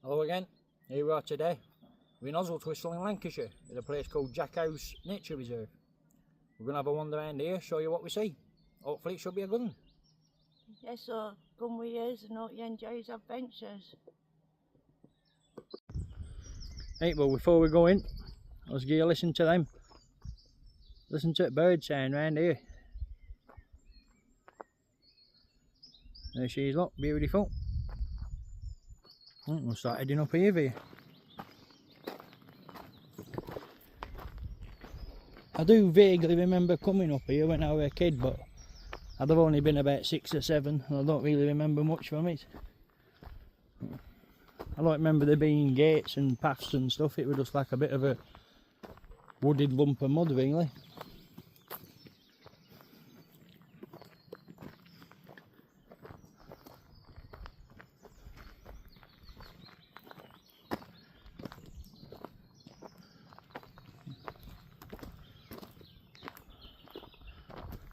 Hello again, here we are today. We're in Oswaldtwistle in Lancashire at a place called Jackhouse Nature Reserve. We're going to have a wander around here, show you what we see. Hopefully it should be a good one. Yes, so come with us and hope you enjoy his adventures. Right, well before we go in, let's give you a listen to them. Listen to the birds sound around here. There she is, look, beautiful. We'll start heading up here for you. I do vaguely remember coming up here when I was a kid, but I'd have only been about 6 or 7 and I don't really remember much from it. I don't remember there being gates and paths and stuff. It was just like a bit of a wooded lump of mud really.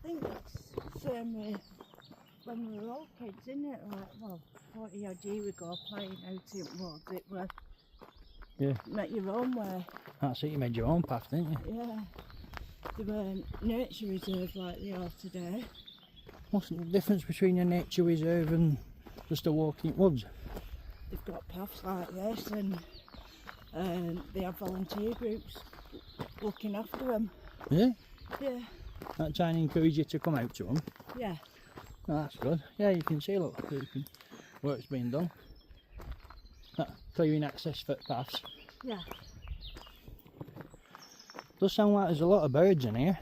I think it's same way when we were all kids, isn't it? Like, well, 40 odd years ago, playing out in woods, it was make your own way. That's it, you made your own path, didn't you? Yeah. There weren't nature reserves like they are today. What's the difference between a nature reserve and just a walking woods? They've got paths like this and they have volunteer groups looking after them. Yeah? Yeah. That trying to encourage you to come out to them? Yeah. Oh, that's good. Yeah, you can see, look, work's being done. Clearing access for paths. Yeah. Does sound like there's a lot of birds in here.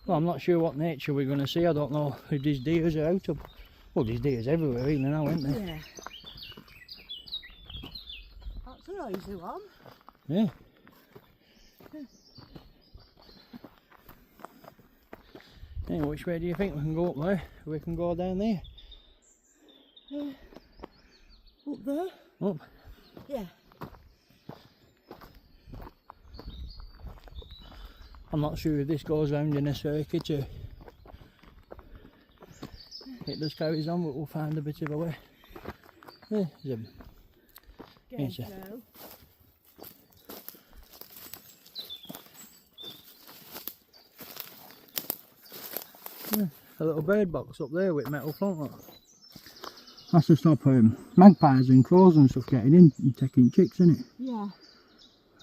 Well, I'm not sure what nature we're going to see. I don't know if these deers are out of. Well, these deers everywhere really now, aren't they? Yeah. That's a noisy one. Yeah. Hey, which way do you think we can go up there? We can go down there. Up there? Up. Yeah. I'm not sure if this goes round in a circuit or it just carries on, but we'll find a bit of a way. Yeah, there's a little bird box up there with metal front. Look. That's to stop magpies and crows and stuff getting in and taking chicks, isn't it? Yeah.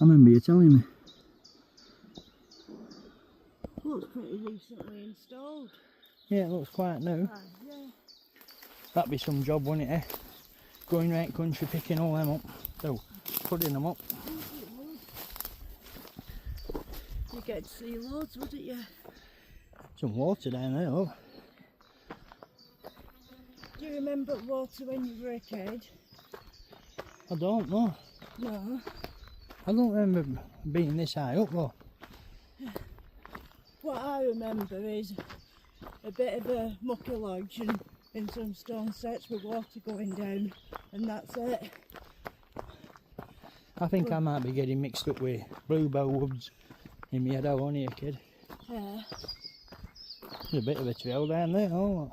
I remember you telling me. Looks pretty recently installed. Yeah, it looks quite new. Yeah. That'd be some job, wouldn't it, eh? Going round country picking all them up. So, putting them up. You get to see loads, wouldn't you? Some water down there, oh. Do you remember water when you were a kid? I don't know. No. I don't remember being this high up though. What I remember is a bit of a mucky lodge and some stone sets with water going down, and that's it. I think I might be getting mixed up with Bluebell Woods in my head. I was only a kid. Yeah. There's a bit of a trail down there, oh.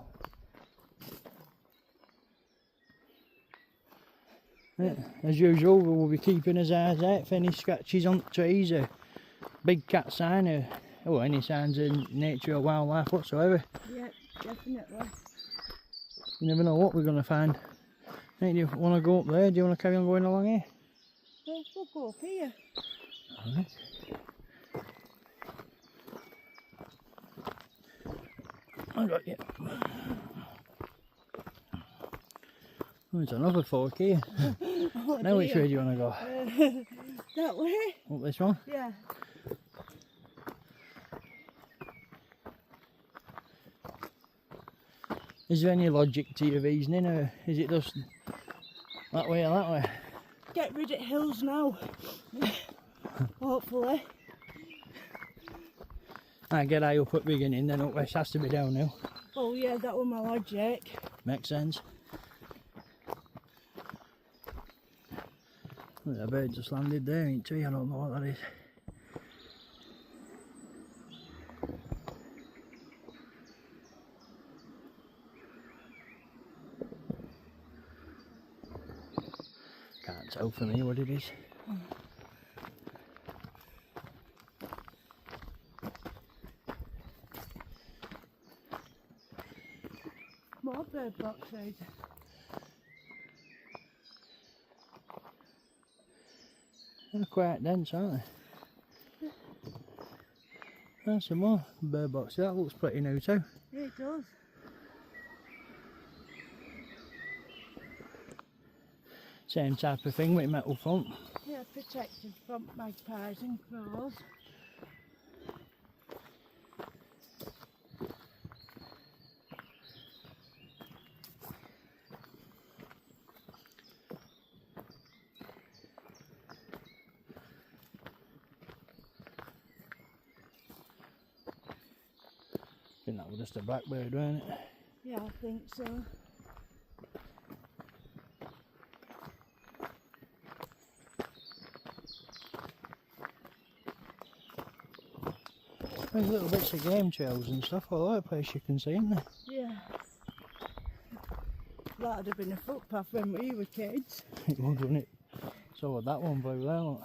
Yeah. As usual, we'll be keeping his eyes out for any scratches on trees or big cat sign or any signs of nature or wildlife whatsoever. Yeah, definitely. You never know what we're going to find. Hey, do you want to go up there? Do you want to carry on going along here? Yeah, we'll go up here. Alright. I got you. Oh, there's another fork here. Oh, now which way do you want to go? That way? Up this one? Yeah. Is there any logic to your reasoning, or is it just that way or that way? Get rid of hills now. Hopefully. I get high up at the beginning, then up west has to be downhill. Oh yeah, that was my logic. Makes sense. Look, a bird just landed there, ain't it? I don't know what that is. Can't tell from here what it is. More bird boxes. They're quite dense, aren't they? There's some more bird boxes. That looks pretty new too. Yeah, it does. Same type of thing with metal front. Yeah, protected from magpies and crows. I think that was just a blackbird, weren't it? Yeah, I think so. There's little bits of game trails and stuff all over the place you can see, isn't there? Yeah. That would have been a footpath when we were kids. It would, wouldn't it? So would that one blue there, look.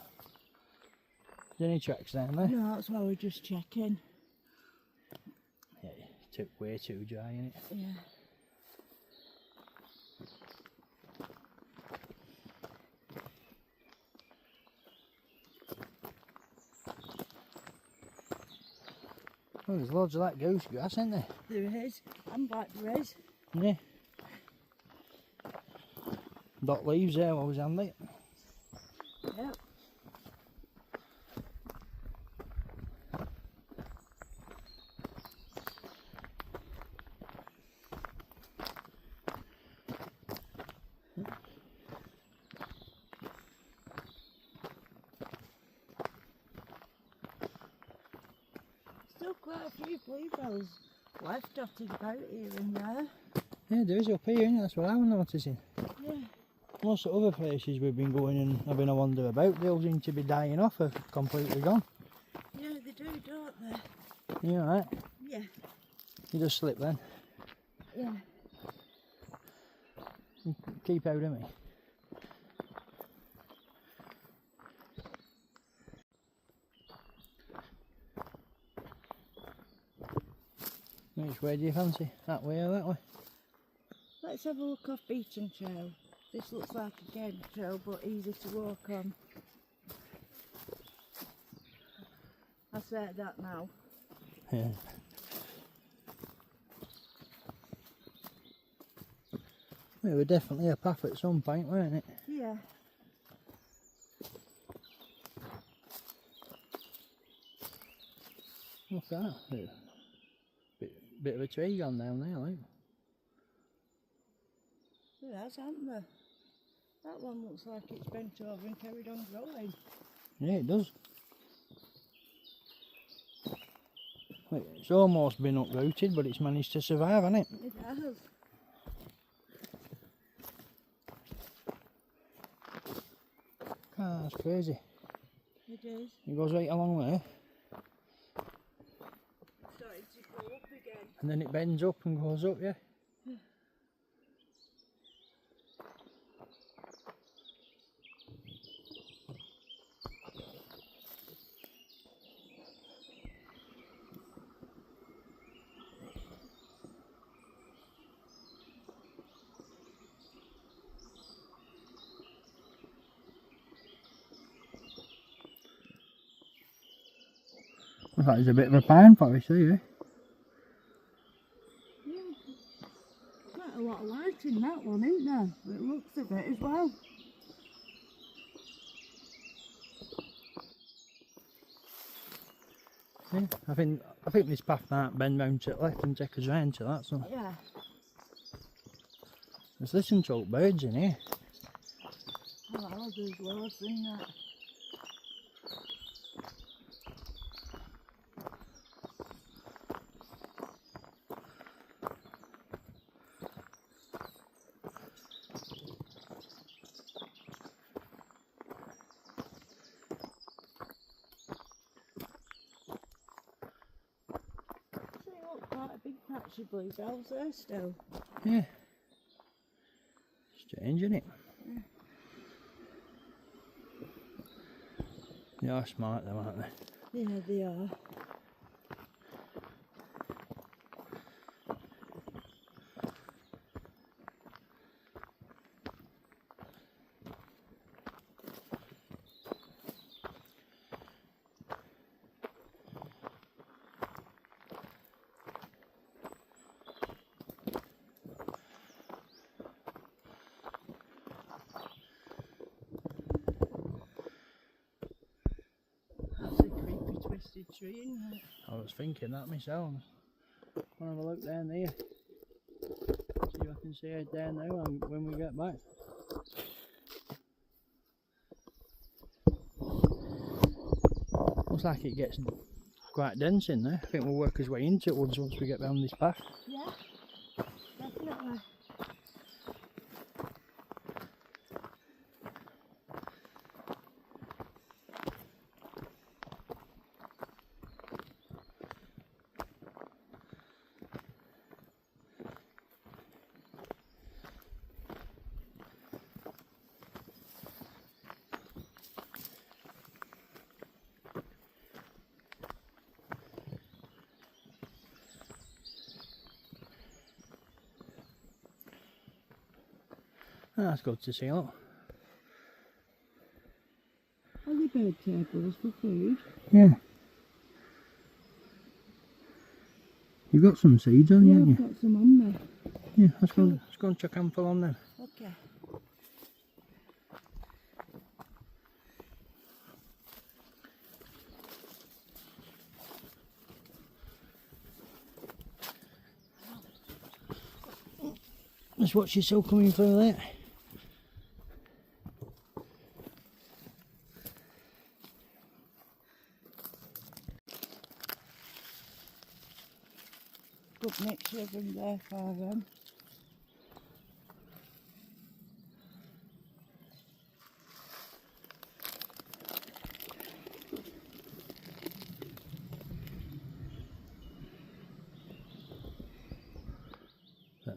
Is there any tracks down there? No, that's why we're just checking. Yeah, it took way too dry, innit? Yeah. Oh, there's loads of that goose grass, isn't there? There is, and blackberries. Yeah. Dot leaves there, what was handy? Yep. Still quite a few bluebells left dotted about here and there. Yeah, there is up here, innit? That's what I'm noticing. Yeah. Most of the other places we've been going and having a wander about, they all seem to be dying off or completely gone. Yeah, they do, don't they? You alright? Yeah. You just slip then. Yeah. Keep out of me. Which way do you fancy? That way or that way? Let's have a look off Beaten Trail. This looks like a game trail but easy to walk on. I said that now. Yeah. It was definitely a path at some point, weren't it? Yeah. Look at that. Bit of a tree gone down there, like. There has, hasn't there? That one looks like it's bent over and carried on growing. Yeah, it does. Look, it's almost been uprooted, but it's managed to survive, hasn't it? It has. Ah, that's crazy. It is. It goes right along there, Starting to go up again. and then it bends up and goes up, yeah? That is a bit of a pine forest here. Yeah. Quite a lot of light in that one, isn't there? It looks a bit as well. Yeah, I think this path might bend round to the left and take us round to that. So Yeah. let's listen to all the birds in here. Oh, there's loads in that. Quite a big patch of bluebells there still. Yeah. Strange, isn't it? They are smart though, aren't they? Yeah, they are. That's a creepy twisted tree, isn't it? I was thinking that myself. I'll have a look down there. See if I can see it down there when we get back. Looks like it gets quite dense in there. I think we'll work his way into it once we get round this path. Yeah, definitely. That's good to see, look. Early bird tables for food. Yeah. You've got some seeds on you, haven't you? I've got some on there. Yeah, let's go and chuck a handful on them. Okay. Let's watch yourself coming through there. Good mixture of them there for them. I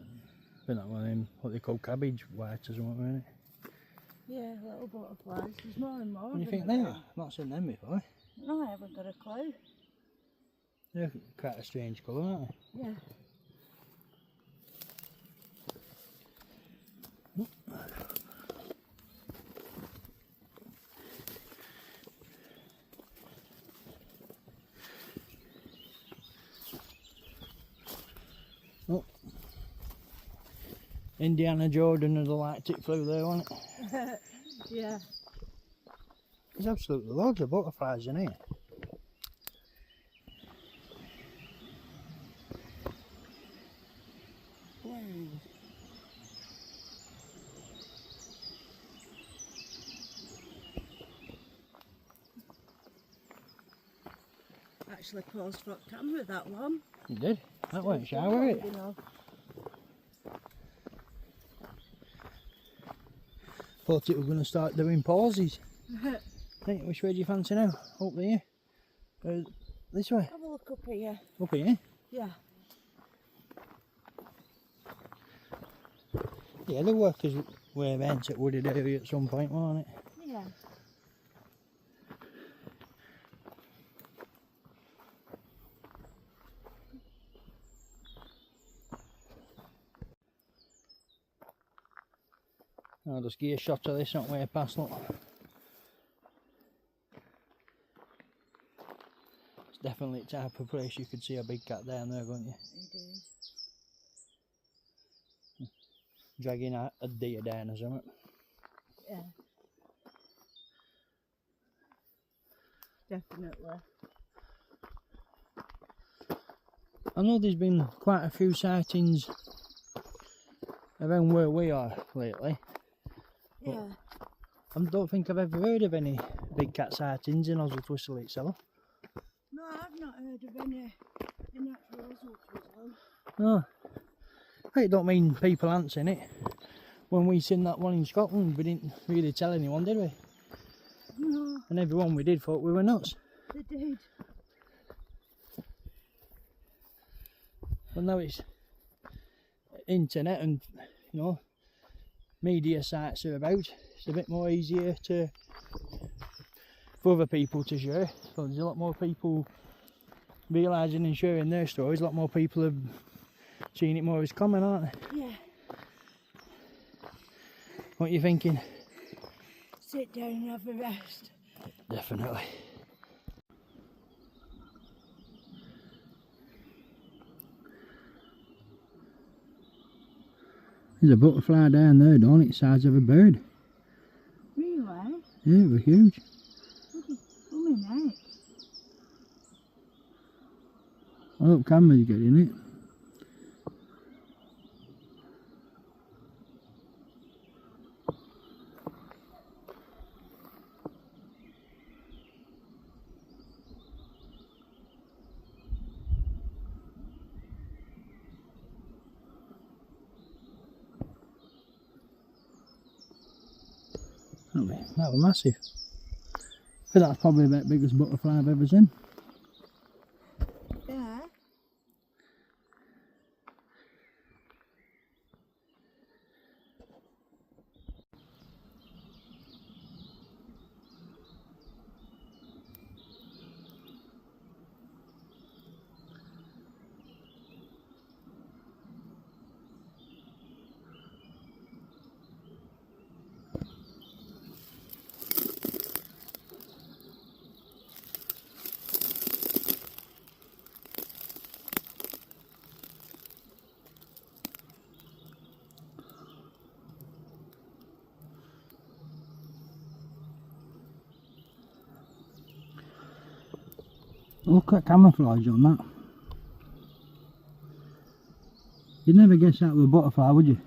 think that one of them, what they call cabbage whites or something, isn't it? Yeah, little butterflies. There's more and more. What do you of think them they are? I've not seen them before. No, I haven't got a clue. They're quite a strange colour, aren't they? Yeah. Oh. Indiana Jordan would have liked it through there, wasn't it? Yeah. There's absolutely loads of butterflies in here. Actually closed for camera, that one. You did? That weren't shy, were it? You know. Thought it was going to start doing pauses. Right, which way do you fancy now? Up there? This way? Have a look up here. Up here? Yeah. Yeah, the workers were meant at Wooded area at some point, weren't it? Yeah. I'll just give you a shot of this, not way past, look. It's definitely the type of place you could see a big cat down there, couldn't you? It is. Dragging a deer down or something. Yeah. Definitely. I know there's been quite a few sightings around where we are lately. Yeah. I don't think I've ever heard of any big cat sightings in Oswaldtwistle itself. No, I've not heard of any in actual Oswaldtwistle. No. I don't mean people aren't seen it. When we seen that one in Scotland, we didn't really tell anyone, did we? No, And everyone we did thought we were nuts. they did. But now it's internet and, you know, media sites are about. It's a bit more easier to for other people to share. So there's a lot more people realising and sharing their stories. A lot more people have seen it more as common, aren't they? Yeah. What are you thinking? Sit down and have a rest. Definitely. There's a butterfly down there, Dawn, it's the size of a bird. Really? Yeah, it was huge. Look at coming out. I hope camera's getting it. That was massive. But that's probably about the biggest butterfly I've ever seen. Yeah. Look at camouflage on that. You'd never guess that with a butterfly, would you?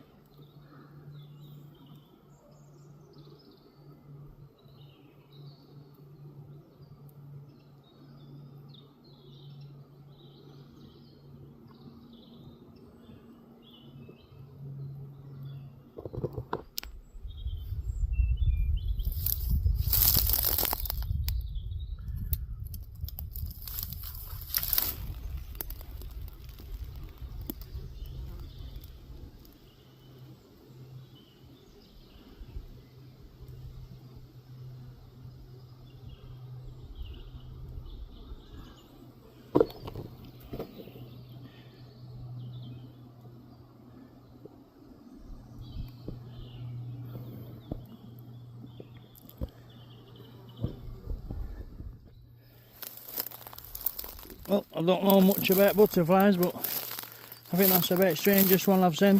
Well, I don't know much about butterflies, but I think that's about the strangest one I've seen.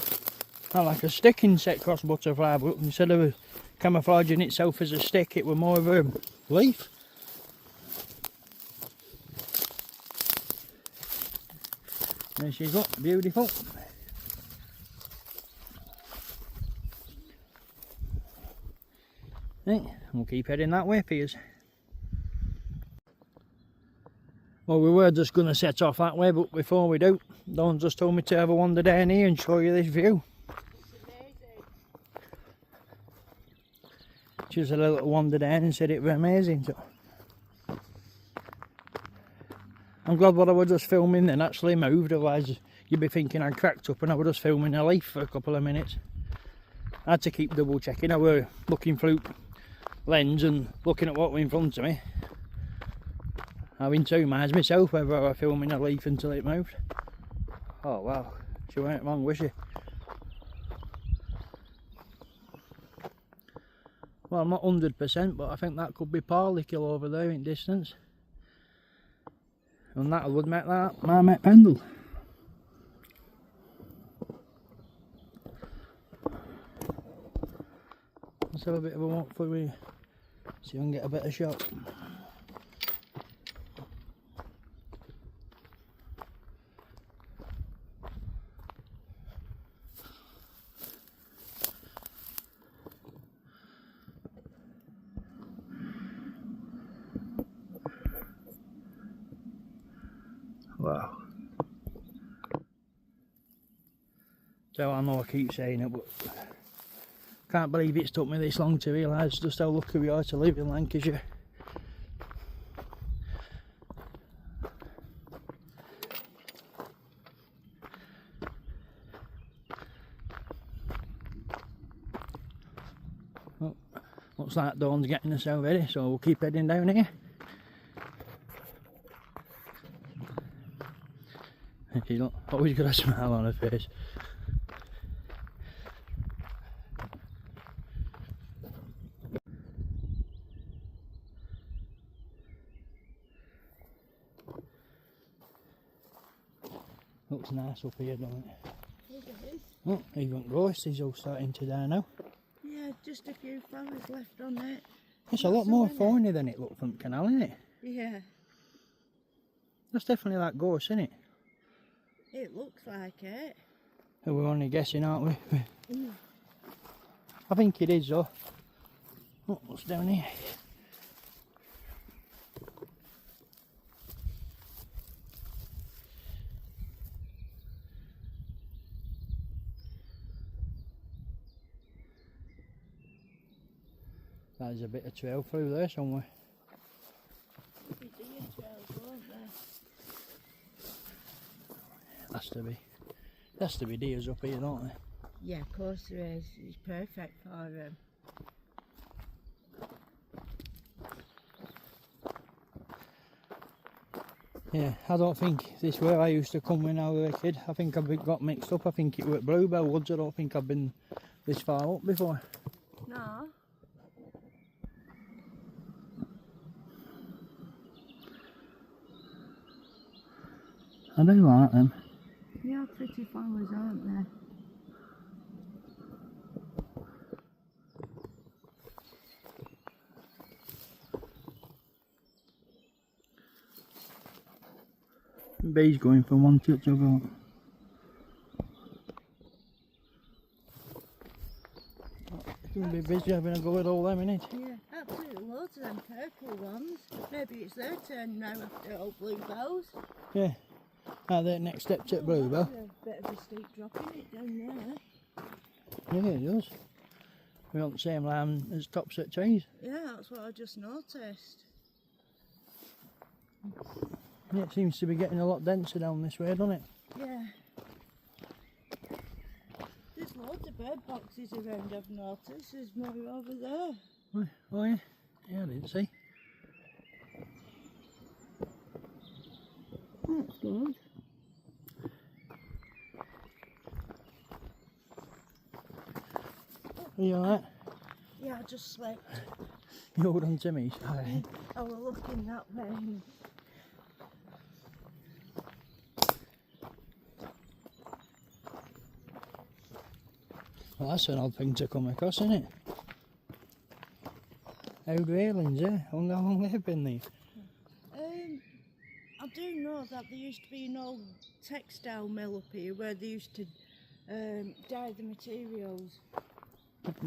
I like a stick insect cross butterfly, but instead of camouflaging itself as a stick, it was more of a leaf. There she's up, beautiful. Right, we'll keep heading that way for you. Well, we were just going to set off that way, but before we do, Dawn just told me to have a wander down here and show you this view. It's amazing. She was a little wander down and said it was amazing. So I'm glad what I was just filming then actually moved, otherwise you'd be thinking I'd cracked up and I was just filming a leaf for a couple of minutes. I had to keep double checking. I were looking through lens and looking at what was in front of me. Having two minds myself whether I was filming a leaf until it moved. Oh wow, she weren't wrong, was she? Well, I'm not 100%, but I think that could be Parlikill over there in distance. And that would make that Marmot Pendle. Let's have a bit of a walk for we see if we can get a better shot. Wow. So I know I keep saying it, but can't believe it's took me this long to realise just how lucky we are to live in Lancashire. Oh, Looks like Dawn's getting herself ready, so we'll keep heading down here. She's always got a smile on her face. Looks nice up here, don't it? It is. Oh, even ghosts is all starting to die now. Yeah, just a few flowers left on it. It's a lot more thorny than it looked from the canal, isn't it? Yeah. That's definitely that ghost, isn't it? It looks like it. We're only guessing, aren't we? Mm. I think it is though. Oh, what's down here? There's a bit of trail through there somewhere. Deer trails, won't there? Has to be deers up here, don't there? Yeah, of course there is. It's perfect for them. Yeah, I don't think this where I used to come when I was a kid. I think I've got mixed up. I think it was Bluebell Woods. I don't think I've been this far up before. No. I do like them. They are pretty flowers, aren't they? Bees going from one to the other. You can be busy having a go at all them, innit? Yeah, absolutely loads of them purple ones. Maybe it's their turn now after all bluebells. Yeah. Now the next step to Bluebell. A bit of a steep drop in it down Yeah, it does. We're on the same line as tops at trees. there. Yeah, that's what I just noticed. Yeah, it seems to be getting a lot denser down this way, doesn't it? Yeah. There's loads of bird boxes around, I've noticed. There's more over there. Oh yeah? Yeah, I didn't see. That's good. Are you alright? Yeah, I just slept. You hold on to me, sorry. I was looking that way. Well, that's an odd thing to come across, isn't it? Old railings, yeah? I wonder how long they've been there. I do know that there used to be an old textile mill up here where they used to dye the materials.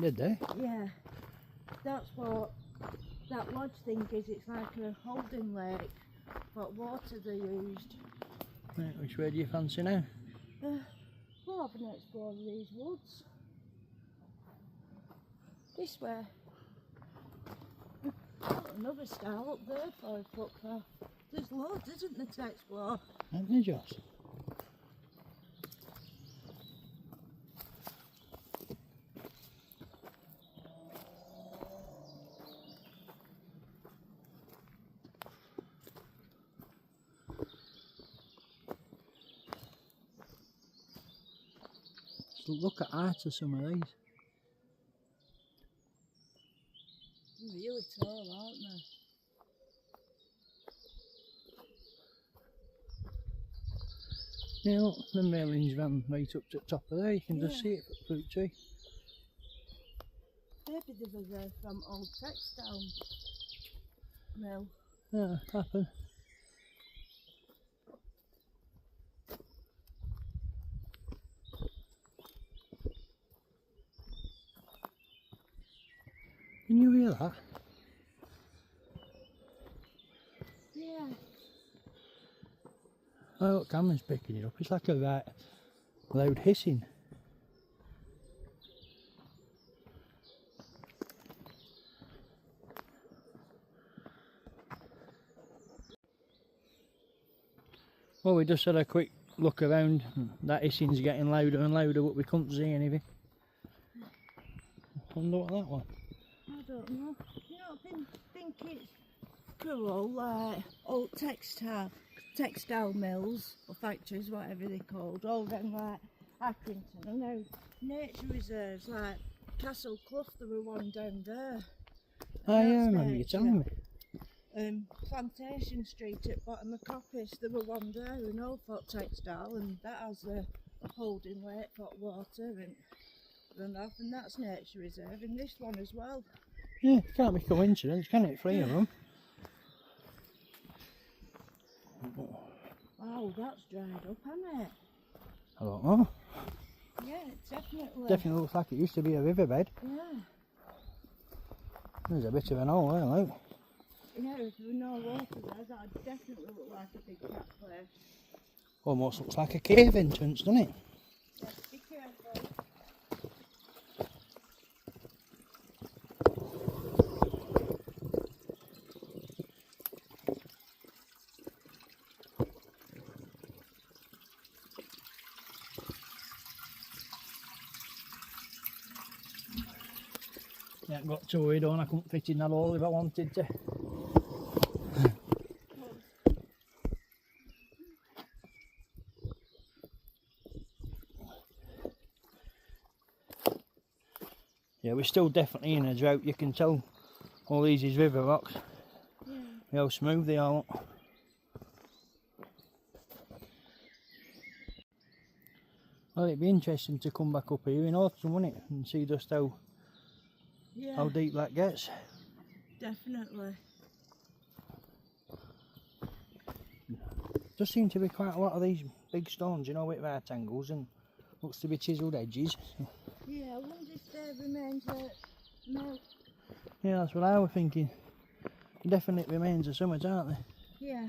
Did they? Yeah, that's what that lodge thing is. It's like a holding lake, what water they used. Right, which way do you fancy now? We'll have an explore of these woods. This way. Another style up there for a footpath. There's loads, isn't there, to explore? Aren't they just? So look at art of some of these. Really tall, aren't they? Yeah, look, the railings ran right up to the top of there. You can just see it through the tree. Maybe they were there from old textile mill. Yeah, happen. Can you hear that? Yeah. Oh, look, Cameron's picking it up. It's like a right loud hissing. Well, we just had a quick look around. That hissing's getting louder and louder, but we couldn't see anything. I wonder what that was. I don't know. You don't think it's cruel, like old textile mills or factories, whatever they're called, all them like Accrington, and now nature reserves like Castle Clough, there were one down there. Oh yeah, I remember you telling me. Plantation Street at bottom of Coppice, there were one there, an old fort textile, and that has a holding lake, hot water and runoff, and that's nature reserve, and this one as well. Yeah, it can't be coincidence, can it? 3 of them. Oh, that's dried up, hasn't it? I don't know. Yeah, it's definitely. Definitely looks like it used to be a riverbed. Yeah. There's a bit of an hole there, look. Yeah, if there were no water there, that'd definitely look like a big cat place. Almost looks like a cave entrance, doesn't it? Yeah, be careful. Yeah, got too worried on I couldn't fit in that hole if I wanted to. Yeah, we're still definitely in a drought, you can tell all these is river rocks. Yeah. How smooth they are. Well, it'd be interesting to come back up here in autumn, wouldn't it? And see just how deep that gets. Definitely. Does seem to be quite a lot of these big stones, you know, with right angles and looks to be chiselled edges. Yeah, I wonder if there remains a milk. Yeah, that's what I was thinking. Definite remains of summit, aren't they? Yeah.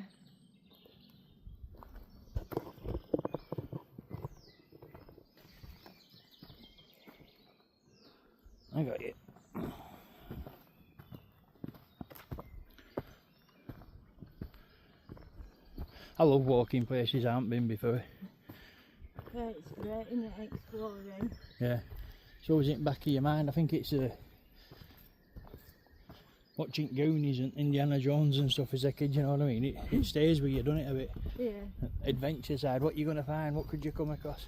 I got you. I love walking places I haven't been before. Yeah, it's great, isn't it, exploring? Yeah. It's always in the back of your mind. I think it's watching Goonies and Indiana Jones and stuff as a kid, you know what I mean? It stays with you, doesn't it, a bit? Yeah. Adventure side, what are you going to find? What could you come across?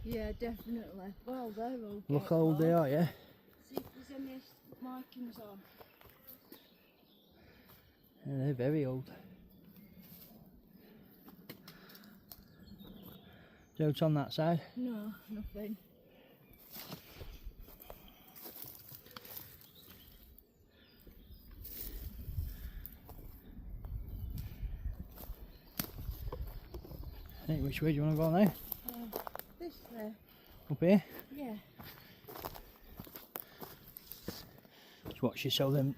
Yeah, definitely. Well, they're old. Look how old they are, yeah? See if there's any markings on. Yeah, they're very old. So it's on that side? No, nothing. Hey, which way do you want to go now? This way. Up here? Yeah. It's what she sell them,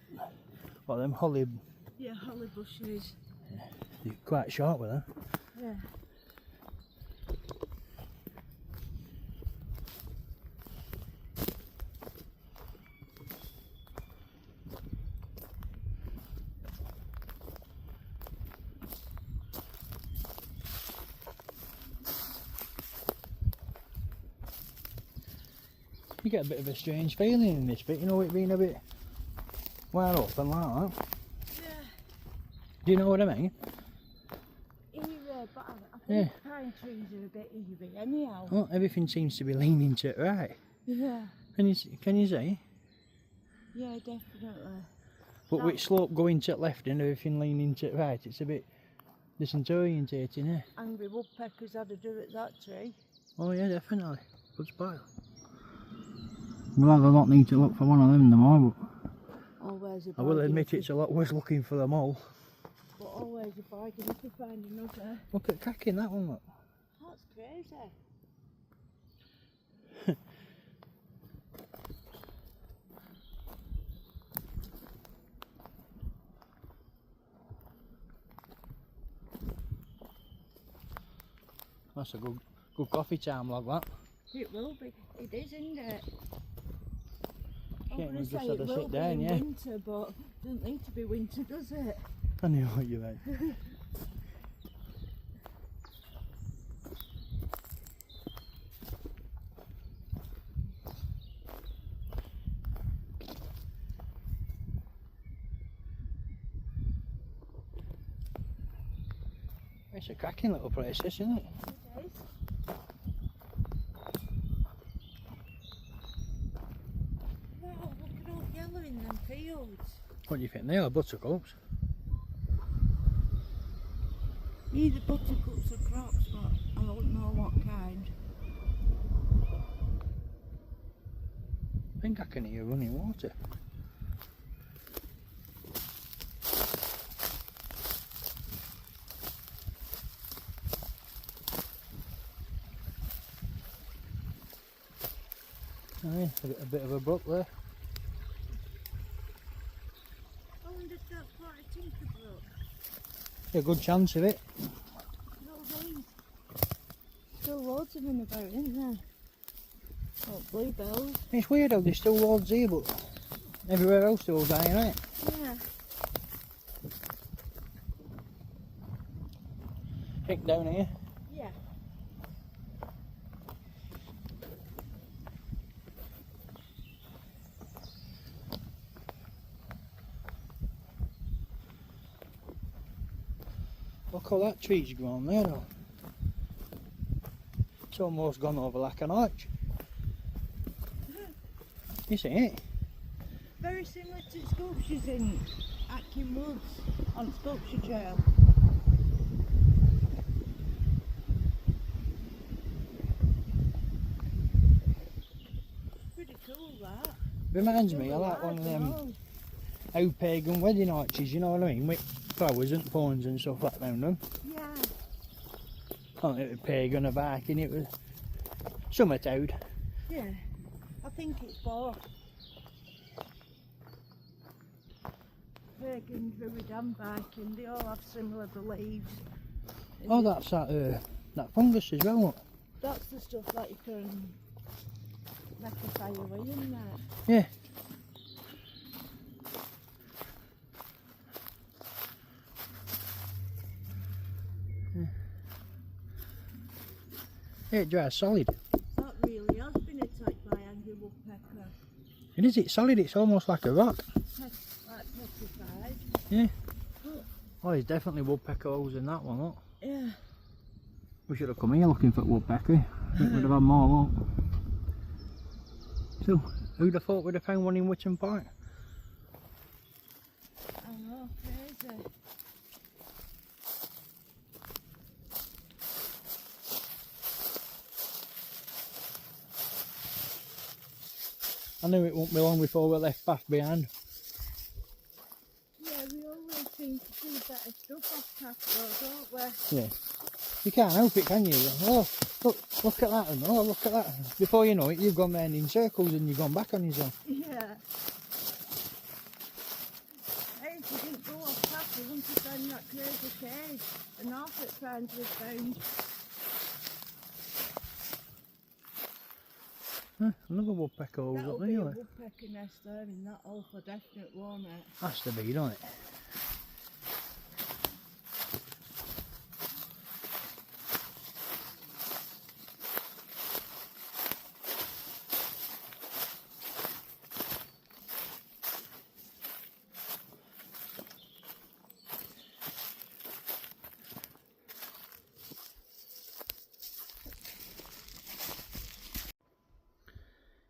what them holly. Yeah, holly bushes. Yeah, they're quite sharp with them. Yeah. You get a bit of a strange feeling in this bit, you know, it being a bit wide open like that. Yeah. Do you know what I mean? Eerie, but I think pine trees are a bit eerie anyhow. Well, everything seems to be leaning to it right. Yeah. Can you see? Yeah, definitely. But with slope going to the left and everything leaning to the right, it's a bit disorientating, eh? Angry woodpeckers had to do at that tree. Oh yeah, definitely. Good spot. We'll have a lot need to look for one of them tomorrow, but Always a I will bargain admit it's a lot worse looking for them all. But always a bargain if you find another. Look at cracking that one, look. That's crazy. That's a good coffee time log, that. It will be. It is, isn't it? Shame I'm we've say just had it to will sit be down, in yeah. winter, but it doesn't need to be winter, does it? I knew what you meant. It's a cracking little place, this, isn't it? It is. Wow, look at all the yellow in them fields. What do you think they are? Buttercups? Either buttercups or crops, but I don't know what kind. I think I can hear running water. Aye, a bit of a brook there. I wonder if that's what I think of brook. A good chance of it. No haze. Still loads of them about, isn't there? Oh, bluebells. It's weird how there's still loads here, but everywhere else they're all dying out. Yeah. Think down here. Yeah. Look how that tree's grown there though. It's almost gone over like an arch. You see it? Very similar to sculptures in Atkin Woods on Sculpture Trail. Pretty cool that. Reminds me, I like one of them how pagan wedding arches, you know what I mean? With flowers and thorns and stuff like that around them. Yeah. I don't know if it was pagan or Viking, it was summer toad. Yeah. I think it's both. Pagan, Druid and Viking, they all have similar beliefs. Oh, that's that fungus as well. What? That's the stuff that you can make a fire with, isn't it? Yeah. Yeah, it dries solid. That really has been attacked by angry woodpecker. It is, it's solid, it's almost like a rock. Like petrified. Yeah. Oh, there's definitely woodpecker holes in that one, look. Yeah. We should have come here looking for woodpecker. I think we'd have had more, look. So, who'd have thought we'd have found one in Witton Park? I know, crazy. I knew it wouldn't be long before we left Bath behind. Yeah, we always seem to see better stuff off Path Road, don't we? Yeah. You can't help it, can you? Oh, look at that, and oh, look at that. Before you know it, you've gone round in circles and you've gone back on your own. Yeah. Hey, if you didn't go off path, you wouldn't have found that crazy cage. And half it finds we've found. Another woodpecker holes up That'll there, be a like. woodpecker nest there in that hole for definite, won't it? Has to be, don't it?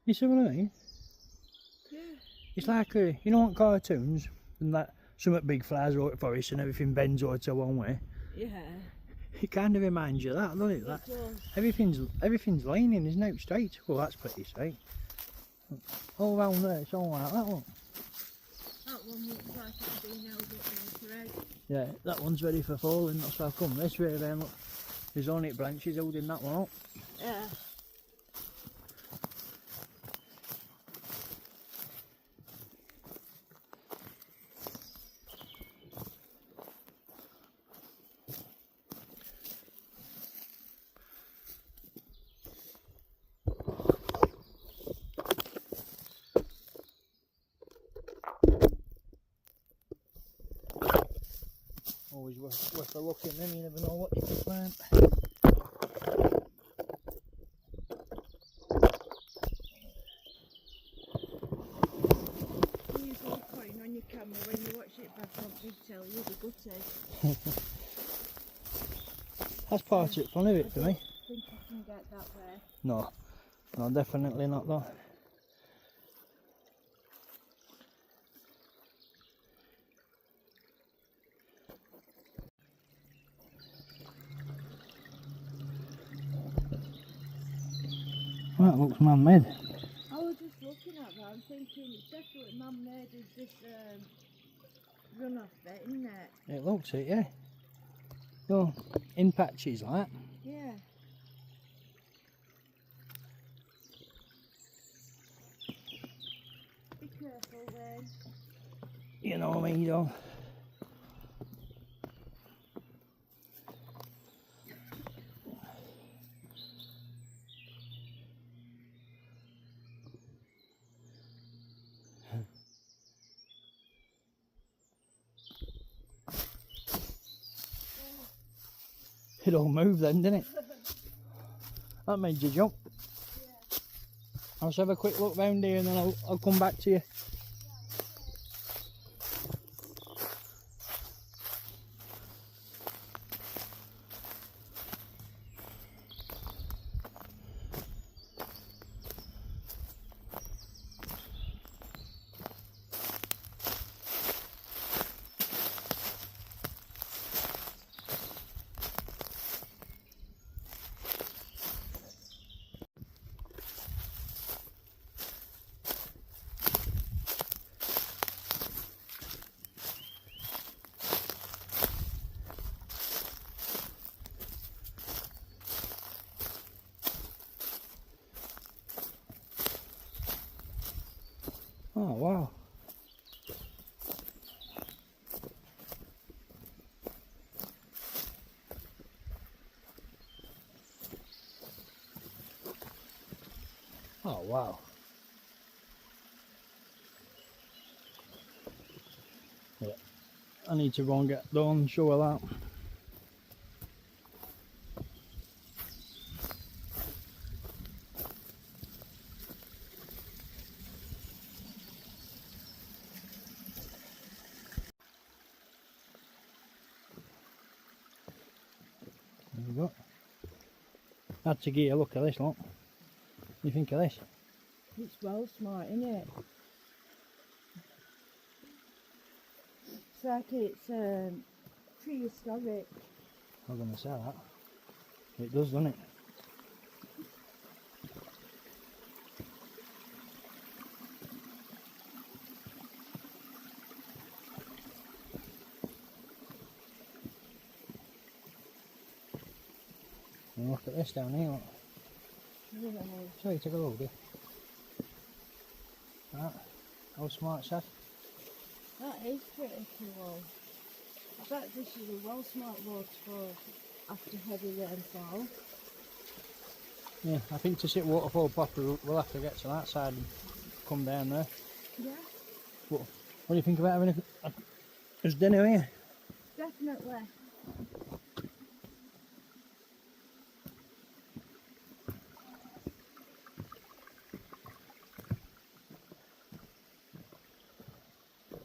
You see what I mean? Yeah. It's like, you know what cartoons, and that something big flies over the forest and everything bends over to one way? Yeah. It kind of reminds you of that, doesn't it? That, It does. everything's leaning, isn't it? Straight. Well, that's pretty straight. All round there, it's all like that one. That one looks like it's been held up in a thread. Yeah, that one's ready for falling, that's why I've come this way then, look. There's only branches holding that one up. Yeah. Always worth a look in them, you never know what you can find. You use all putting on your camera when you watch it back on big tell you the gutted. That's part of the fun of it for me. I think I can get that way. No, no, definitely not that. Well, that looks man-made. I was just looking at that and thinking it's definitely man-made as this runoff bit, isn't it? It looks it, yeah. Oh, in patches like that. Yeah. Be careful then. You know what I mean, you don't. It all moved then, didn't it? That made you jump. Yeah. I'll just have a quick look round here and then I'll come back to you. Oh wow. Oh wow. Yeah. I need to go and get done, show her that. There we go. Had to get a look at this, look. You think of this? It's well smart, isn't it? It's like it's prehistoric. I'm going to say that. It does, doesn't it? And look at this down here, look. Yeah. Sorry, take a look, dear. Right. How smart's that? That is pretty cool. I bet this is a well smart waterfall after heavy rainfall. Yeah, I think to sit waterfall proper we'll have to get to that side and come down there. Yeah. What do you think about having a dinner here? Definitely.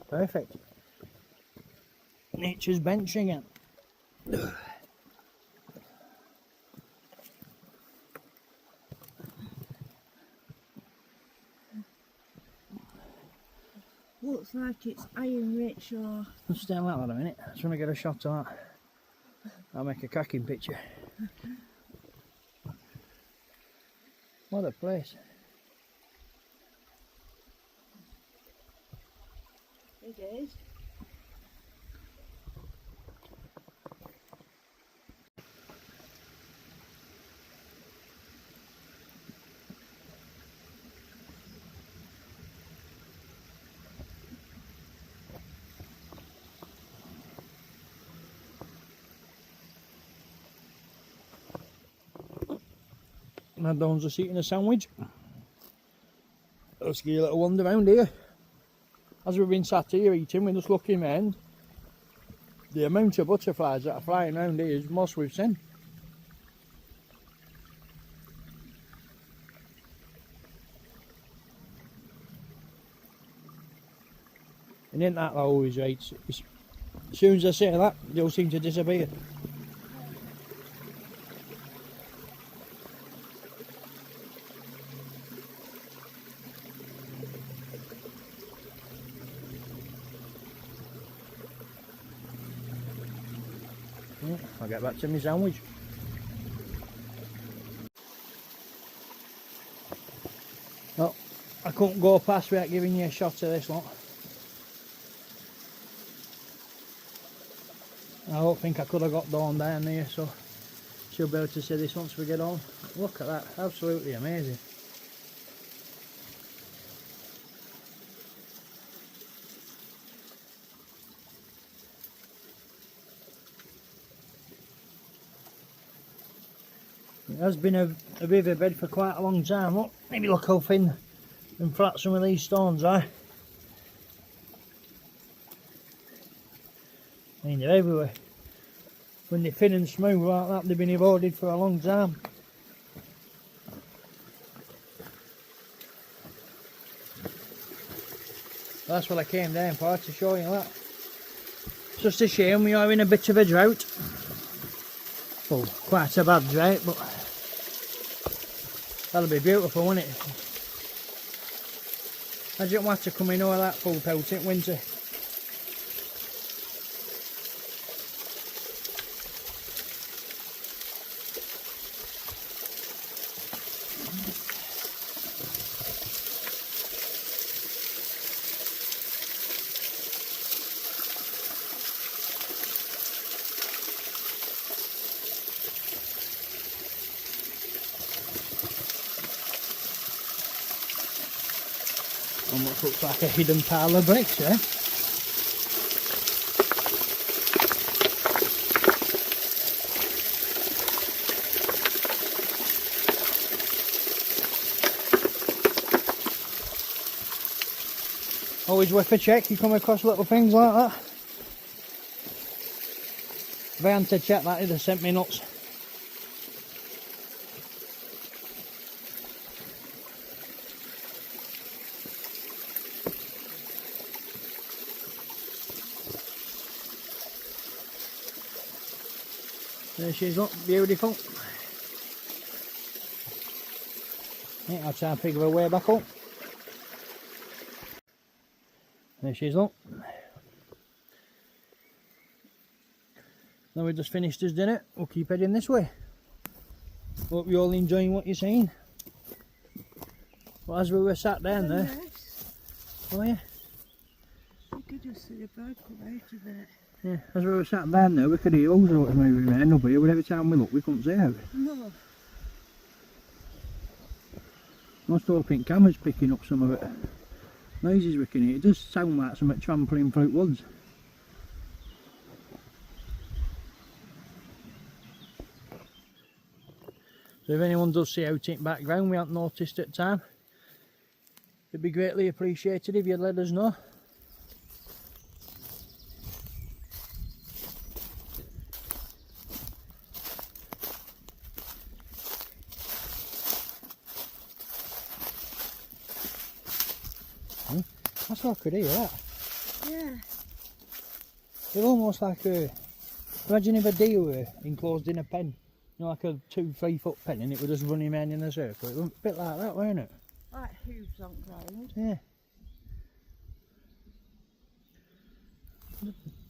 Perfect. Nature's bench again. Looks like it's iron rich or... Just stay like that a minute. I just want to get a shot of that. I'll make a cracking picture. What a place. It is. My Don's just eating a sandwich. Let's give you a little wander around here. As we've been sat here eating, we're just looking around. The amount of butterflies that are flying around here is most we've seen. And isn't that always right? As soon as I say that, they'll seem to disappear. I'll get back to my sandwich. Well, I couldn't go past without giving you a shot of this one. I don't think I could have got Dawn down there, so she'll be able to see this once we get on. Look at that, absolutely amazing. It has been a riverbed for quite a long time. Look, maybe look how thin and flat some of these stones are. I mean, they're everywhere. When they're thin and smooth like that, they've been eroded for a long time. That's what I came down for, to show you that. It's just a shame we are in a bit of a drought. Well, quite a bad drought, but that'll be beautiful, won't it? I didn't want to come in all that full pelt in winter. And what looks like a hidden pile of bricks, eh? Always worth a check, you come across little things like that. If I hadn't to check that, it'd have sent me nuts. There she is, look, beautiful. Yeah, I'll try and figure a way back up. There she is, look. Now we've just finished his dinner, we'll keep heading this way. Hope you're all enjoying what you're seeing. But as we were sat down there... Nice. Oh yeah? You could just see the bird come out of it. Yeah, as we were sat down there, we could hear all sorts moving around up here, but every time we looked, we couldn't see out. No. I was hoping camera's picking up some of it. Noises we can hear, it does sound like something trampling through woods. So if anyone does see out in background we haven't noticed at the time, it'd be greatly appreciated if you'd let us know. That's what I could hear that. Yeah. They're almost like a... Imagine if a deer were enclosed in a pen. You know, like a 2-3 foot pen, and it would just run him around in a circle. It was a bit like that, weren't it? Like hooves on ground. Yeah.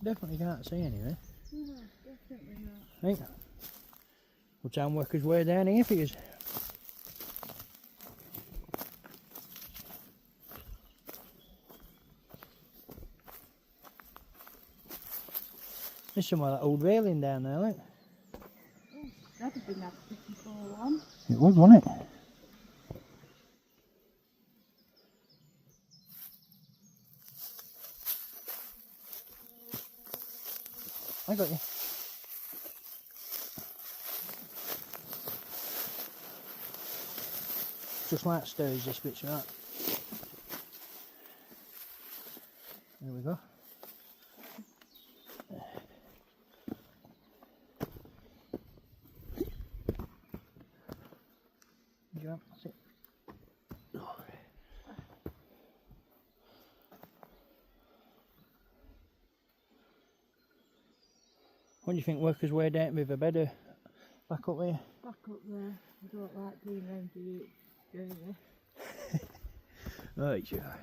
Definitely can't see anyway. No, definitely not. Right. We'll try and work his way down here for you. There's some of that old railing down there, look. Oh, that'd have been that pretty full on. It was, wasn't it? I got you. Just like stairs, this bit's right. There we go. Yeah, that's it. What do you think workers way down with a bed back up there? Back up there. I don't like being round the journey. Right, sure.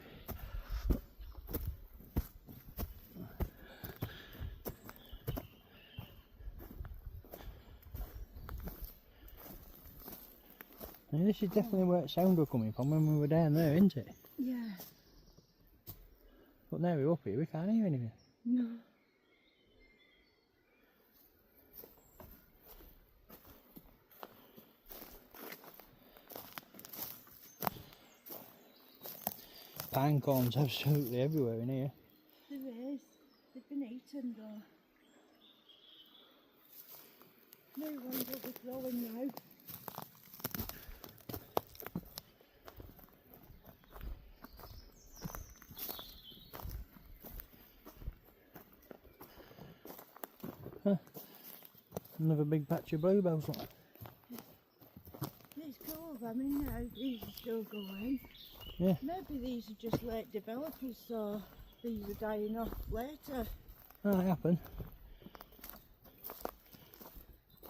this is definitely where the sound was coming from when we were down there, isn't it? Yeah. But now we're up here, we can't hear anything. No. Pine cones absolutely everywhere in here. There is. They've been eaten though. New ones will be growing now. Another big patch of bluebells. Look. It's cool, I mean now these are still going. Yeah. Maybe these are just late developers, so these are dying off later. That happened.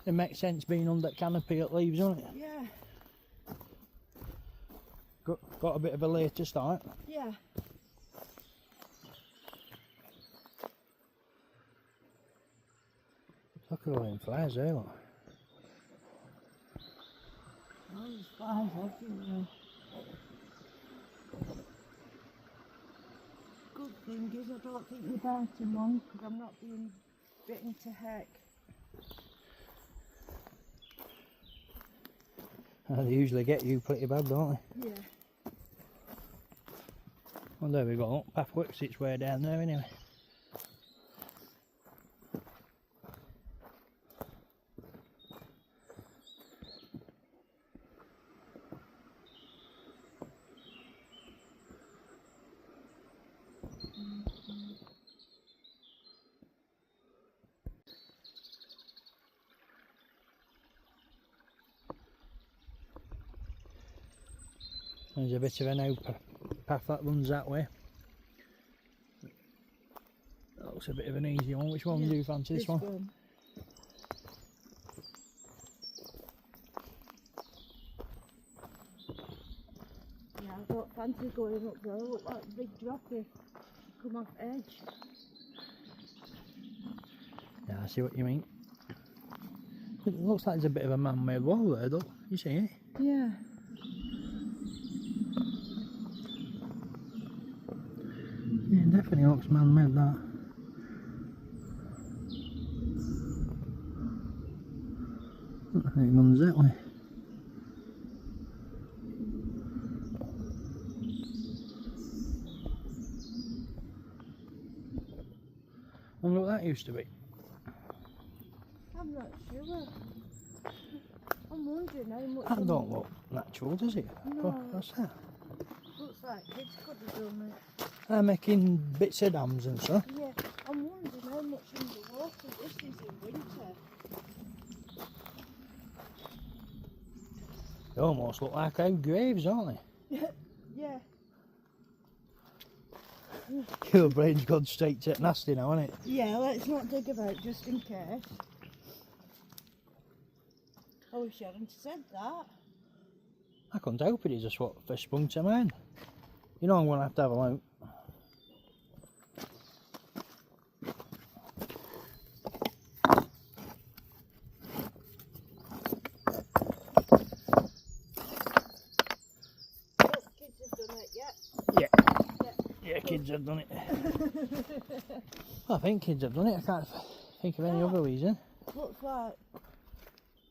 It makes sense being under canopy at leaves, doesn't it? Yeah. Got a bit of a later start. Yeah. Look at all them flowers there, look. Oh, there's flowers everywhere. Good thing is I don't think you're biting one because I'm not being bitten to heck. They usually get you pretty bad, don't they? Yeah. Well, there we go. Path works its way down there anyway. There's a bit of an open path that runs that way. That looks a bit of an easy one. Which one do you fancy? This one? Yeah, I don't fancy going up there. Look like a big droppy. Come off edge. Yeah, I see what you mean. It looks like there's a bit of a man-made wall there, though. You see it? Yeah. Yeah, it definitely looks man-made, that. I think it runs that way. I wonder what that used to be. I'm not sure. I'm wondering how much. That don't look natural, does it? No. What's that? Looks like kids could have done it. They're making bits of dams and stuff. Yeah, I'm wondering how much underwater this is in winter. They almost look like old graves, aren't they? Yeah. Your brain's gone straight to nasty now, hasn't it? Yeah, let's not dig about just in case. I wish I hadn't said that. I couldn't help it, it's just what first sprung to mind. You know I'm going to have a look. Kids have done it, yeah. Yeah, kids have done it. I think kids have done it, I can't think of any other reason. Looks like.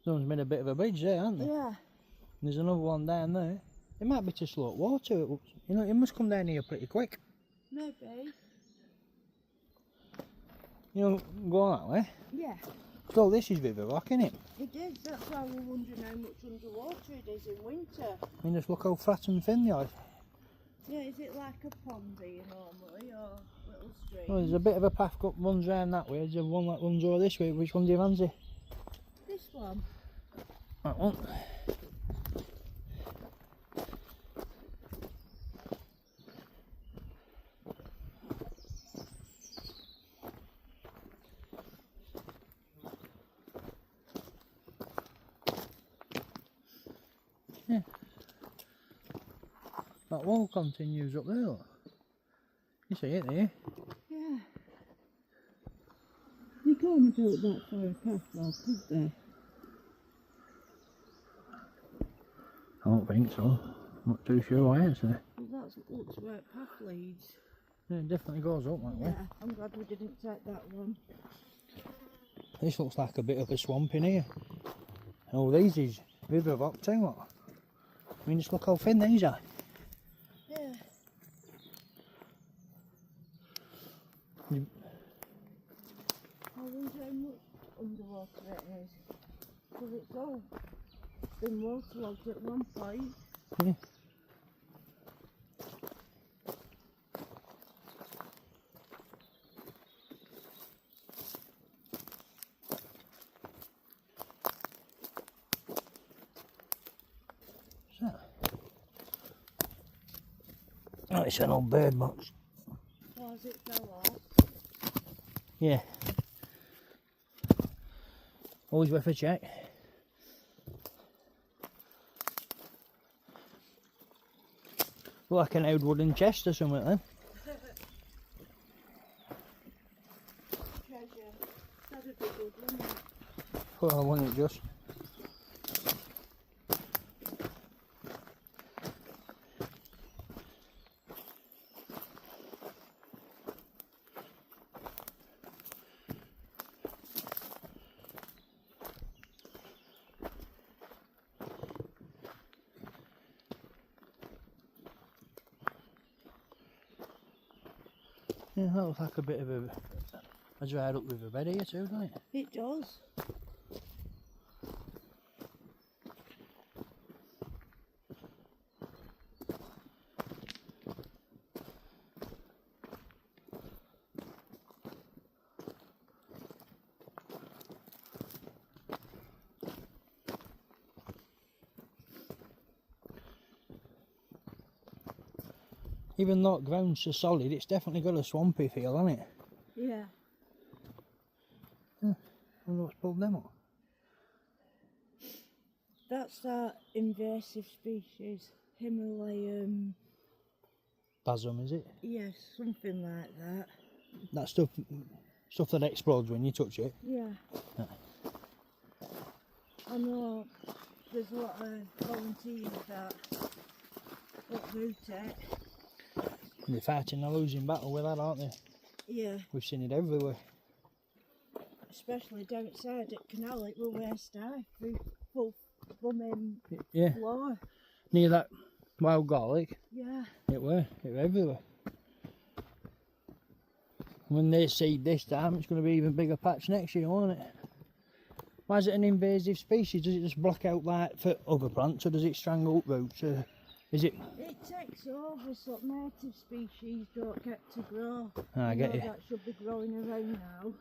Someone's made a bit of a bridge there, hasn't they? Yeah. There's another one down there. It might be to slow up water, it looks. You know, it must come down here pretty quick. Maybe. You know, go on that way. Yeah. So this is River Rock, isn't it? It is, that's why we're wondering how much underwater it is in winter. I mean, just look how flat and thin they are. Yeah, is it like a pond here normally, or little stream? Well, there's a bit of a path that runs round that way. There's one that runs over this way. Which one do you fancy? This one? That one. Yeah. That wall continues up there, look. You see it there? Yeah. They couldn't have built that for a path though, could they? I don't think so. I'm not too sure why it's there. Well, looks where path leads. Yeah, it definitely goes up that way. Yeah, I'm glad we didn't take that one. This looks like a bit of a swamp in here. Oh, these is river rock too, what? I mean, just look how thin these are. Yeah. I wonder how much underwater it is. Because it's all been waterlogged at one point. Yeah. Oh, it's an old bird box. Oh, has it fell off? Yeah. Always worth a check. Look like an old wooden chest or something then. Treasure. That'd be good, wouldn't it? Well, wouldn't it just? Yeah, that looks like a bit of a dried up riverbed here too, doesn't it? It does. Even though the ground's so solid, it's definitely got a swampy feel, hasn't it? Yeah. I wonder what's pulled them up. That's that invasive species, Himalayan. Basum, is it? Yes, something like that. That stuff that explodes when you touch it. Yeah. I know there's a lot of volunteers that uproot it. They're fighting a losing battle with that, aren't they? Yeah. We've seen it everywhere. Especially down side at Canal, it will waste high through full plumbing floor. Near that wild garlic. Yeah. It were everywhere. When they seed this time, it's going to be even bigger patch next year, won't it? Why is it an invasive species? Does it just block out like for other plants, or does it strangle up roots? Or is it? It takes over, so native species don't get to grow. I get you. That should be growing around now.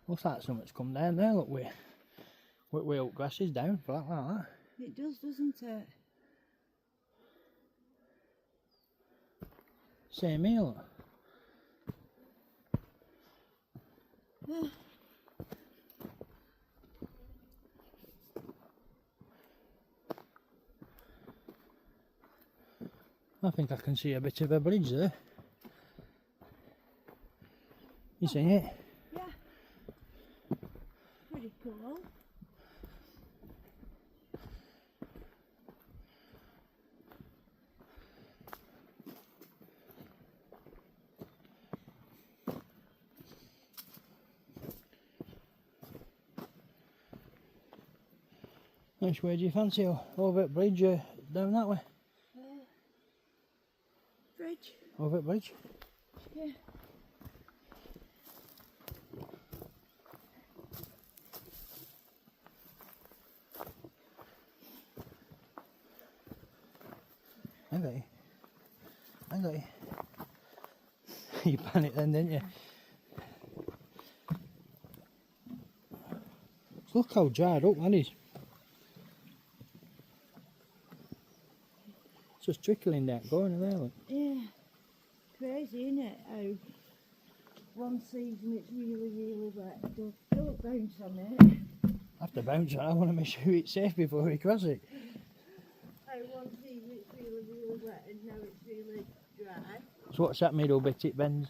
Looks like something's come down there. Look, where oak grass is down, flat like that. It does, doesn't it? Same here, look. I think I can see a bit of a bridge there. You see it? Yeah. Pretty cool. Which way do you fancy? Over at bridge, down that way? Bridge. Over at bridge? Yeah. I got you. You panicked then, didn't you? Look how dried up that is. It's just trickling down, going there, look. Yeah. Crazy, isn't it? How one season it's really, really wet. Don't bounce on it. I have to bounce on it. I want to make sure it's safe before we cross it. How one season it's really, really wet and now it's really dry. So what's that middle bit? It bends.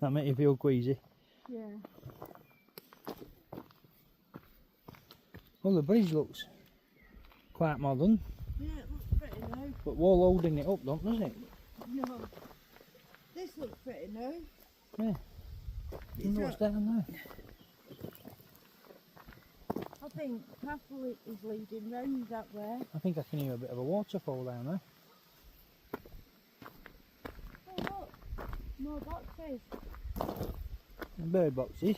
That make you feel queasy? Yeah. Well, the bridge looks quite modern. Yeah, it looks pretty new. But we're loading it up, doesn't it? No. This looks pretty new. Yeah. I wonder what's down there. I think Castle is leading round that way. I think I can hear a bit of a waterfall down there. Oh look, more boxes. And bird boxes.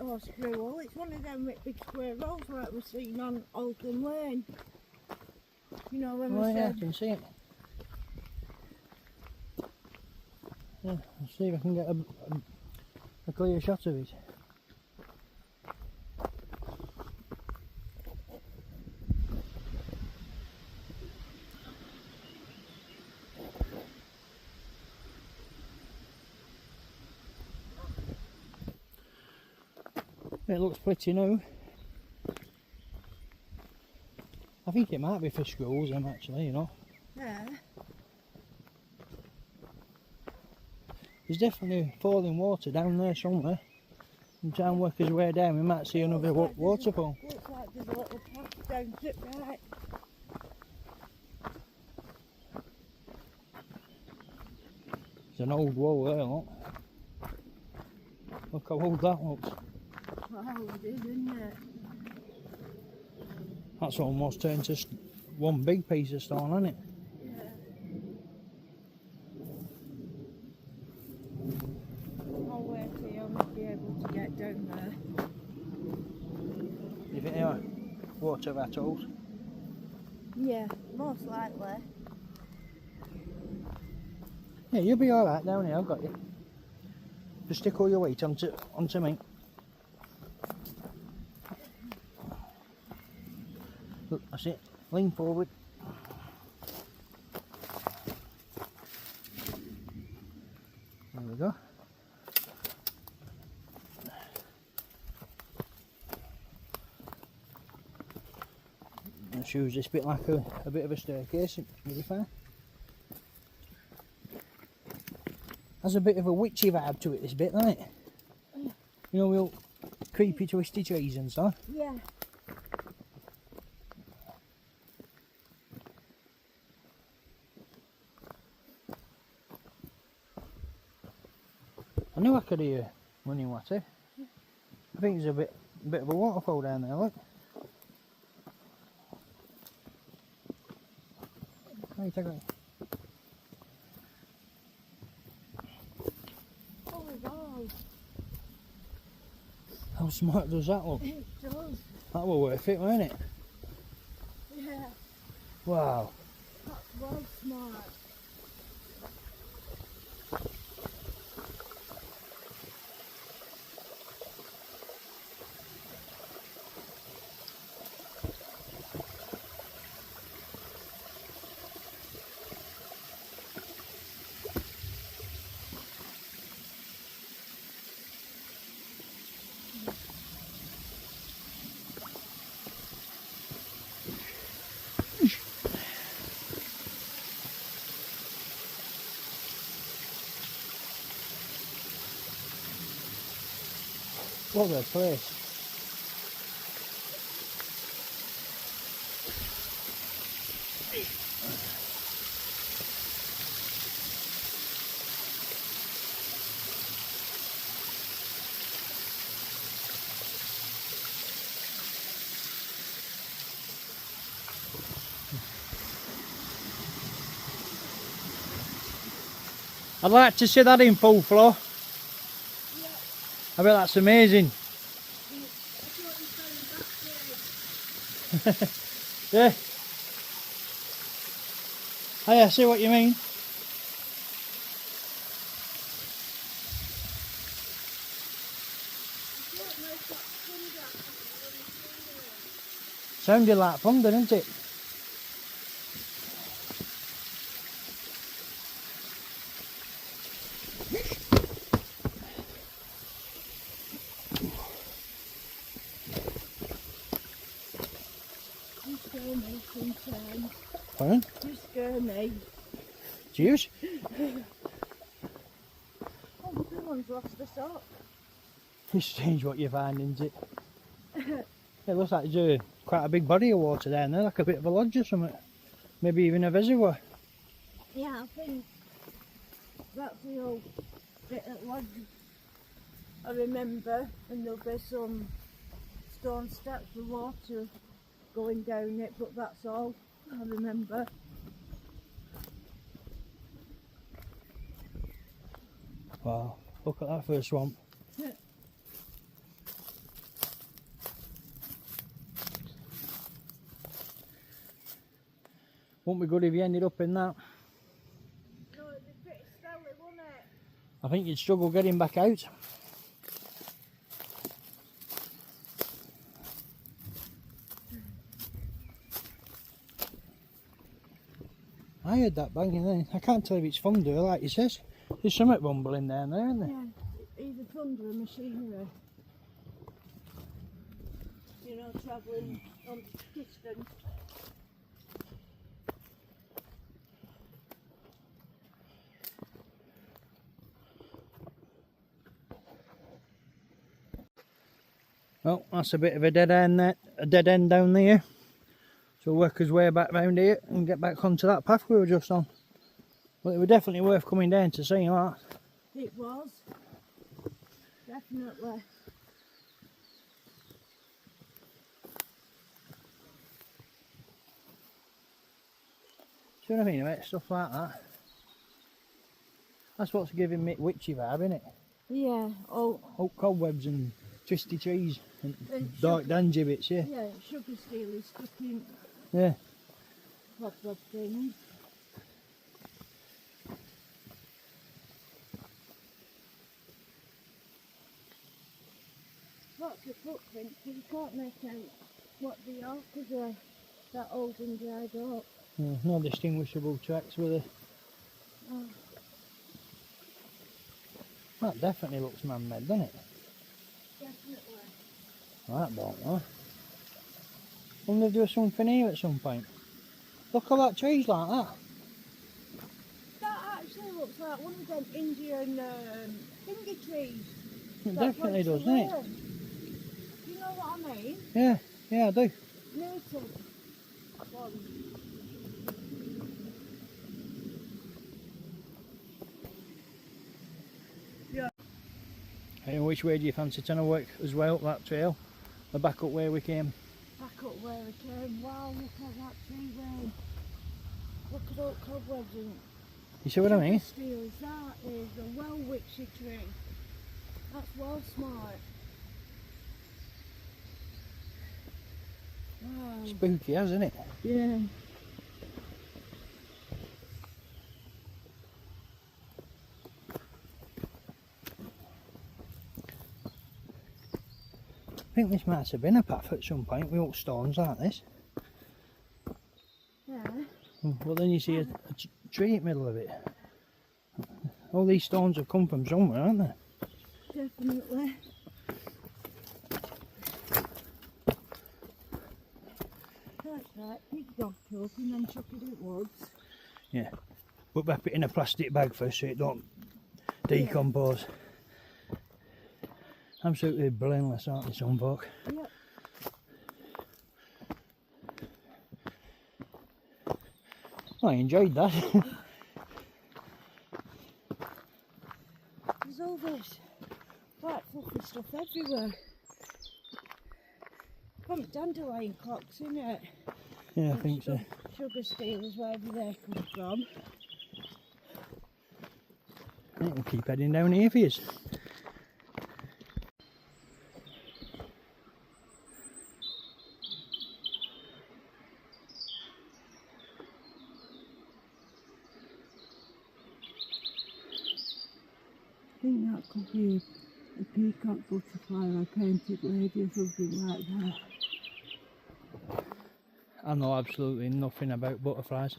Oh, squirrel. It's one of them big square rolls like we've seen on Alton Lane. You know when Oh we yeah, said... I can see it. Yeah, let's see if I can get a clear shot of it. It looks pretty new. I think it might be for schools, actually, you know. Yeah. There's definitely falling water down there somewhere. And try and work his way down, we might see another waterfall. Looks like there's a little path down to it, right? There's an old wall there, look. Look how old that looks. Wow, it is, isn't it? That's almost turned to one big piece of stone, isn't it? Yeah. I'll wait till you'll not be able to get down there. You think they are water rattles? Yeah, most likely. Yeah, you'll be alright down here, I've got you. Just stick all your weight onto me. Look, that's it. Lean forward. There we go. Let's use this bit like a bit of a staircase. It'll be fine. Has a bit of a witchy vibe to it, this bit, doesn't it? You know, real creepy, twisty trees and stuff. Yeah. I knew I could hear running water. I think there's a bit of a waterfall down there, look. Right, take it. Oh my God. How smart does that look? It does. That were worth it, weren't it? Yeah. Wow. That's well smart. What a place. I'd like to see that in full flow. Yeah. I bet that's amazing. Yeah. I see what you mean. Sounded like thunder, didn't it? You scare me sometimes. Pardon? You scare me. Cheers. Oh, someone's lost a sock. It's strange what you find, isn't it? It looks like there's quite a big body of water down there, like a bit of a lodge or something. Maybe even a reservoir. Yeah, I think that's the old bit of lodge. I remember, and there'll be some stone steps with water going down it, but that's all I remember. Wow, look at that for a swamp. Yeah. Won't be good if you ended up in that. No, it'd be pretty stellar, wouldn't it? I think you'd struggle getting back out. I heard that banging then. I can't tell if it's thunder, like you says. There's something rumbling down there, isn't there? Yeah, either thunder or machinery. You know, travelling on distance. Well, that's a bit of a dead end there, a dead end down there. So we'll work his way back round here and get back onto that path we were just on. But it was definitely worth coming down to see that. It was. Definitely. See what I mean about stuff like that? That's what's giving me witchy vibe, innit? Yeah. Oh. Oak cobwebs and twisty trees and dark sugar, dan gibbets, yeah. Yeah, sugar steel is stuck in Yeah. cobweb things. Lots of footprints, but you can't make out what they are because they're that old and dried up. Yeah, no distinguishable tracks with it. Oh. That definitely looks man-made, doesn't it? Definitely. I don't know. Wonder if there was something here at some point. Look at that trees like that. That actually looks like one of them Indian finger trees. It definitely does, doesn't it? You know what I mean? Yeah, I do. Native ones. Yeah. And which way do you fancy trying to work as well up that trail? Or back up where we came? Back up where we came. Wow, look at that tree there. Look at all cobwebs and You see what I mean? steels. That is a well witchy tree. That's well smart. Wow. Spooky, hasn't it? Yeah. I think this might have been a path at some point with all stones like this. Yeah. Well, then you see a tree in the middle of it. All these stones have come from somewhere, aren't they? Definitely. That's right. Big dog poop and then chuck it in woods. Yeah. But wrap it in a plastic bag first so it don't decompose. Absolutely brainless, aren't they, some folk? Yep. I enjoyed that. There's all this white fluffy stuff everywhere. From dandelion clocks, isn't it? Yeah, I think so. Sugar steelers, wherever they come from. I think we'll keep heading down here for you. I think that could be a peacock butterfly or a painted lady or something like that. I know absolutely nothing about butterflies.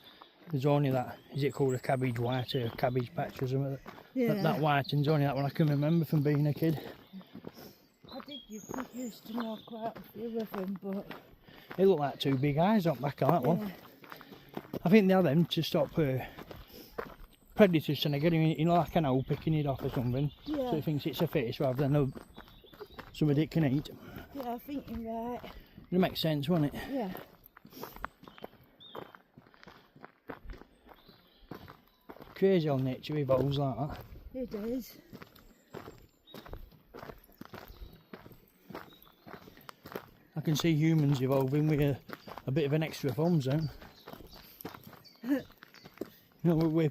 There's only that, is it called a cabbage white or a cabbage patch or something? Yeah. That white, and there's only that one I can remember from being a kid. I did used to know quite a few of them, but... They look like two big eyes on the back of that one. I think they have them to stop predators trying to get him in like an hole, picking it off or something. Yeah. So he thinks it's a fish rather than somebody it can eat. Yeah, I think you're right. It makes sense, won't it? Yeah. Crazy how nature evolves like that. It is. I can see humans evolving with a bit of an extra thumb zone. You know, we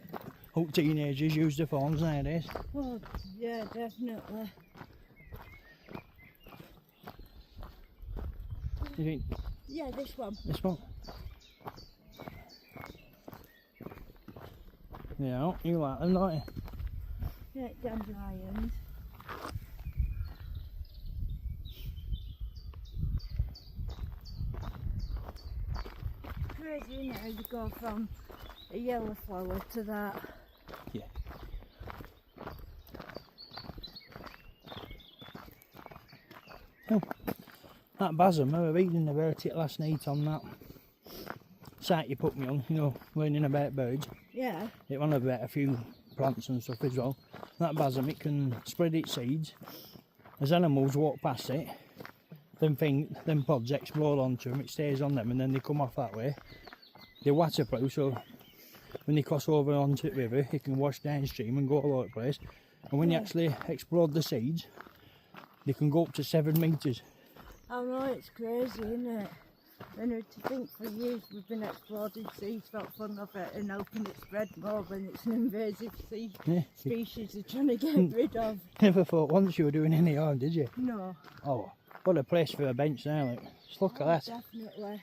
all teenagers use the phones nowadays. Oh, yeah, definitely. You think? Yeah, this one. This one? Yeah, you like them, don't you? Yeah, dandelions. Crazy, isn't it, how you go from a yellow flower to that. Yeah. Oh, that basm, I was reading about it last night on that site you put me on, you know, learning about birds. Yeah. It went about a few plants and stuff as well. That basm, it can spread its seeds. As animals walk past it, them pods explode onto them, it stays on them and then they come off that way. They're waterproof, so when they cross over onto the river, it can wash downstream and go all over the place. And when you actually explode the seeds, they can go up to 7 metres. I know, it's crazy, isn't it? And to think for years we've been exploding seeds for fun of it and hoping it spread more when it's an invasive species they're trying to get rid of. Never thought once you were doing any harm, did you? No. Oh, what a place for a bench now, look. Just look at that. Definitely.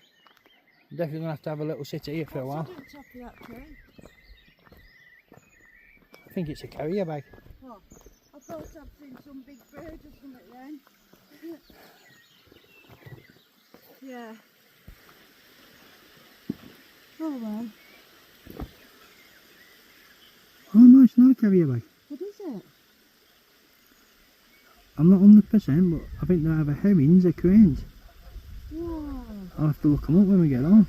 Definitely going to have to have a little sit here for a while. What's on top of that tree? I think it's a carrier bag. Oh, I thought I'd seen some big bird or something then. Yeah. Oh well. Oh no, it's not a carrier bag. What is it? I'm not 100%, but I think they're either herrings or cranes. Wow. I'll have to look them up when we get on.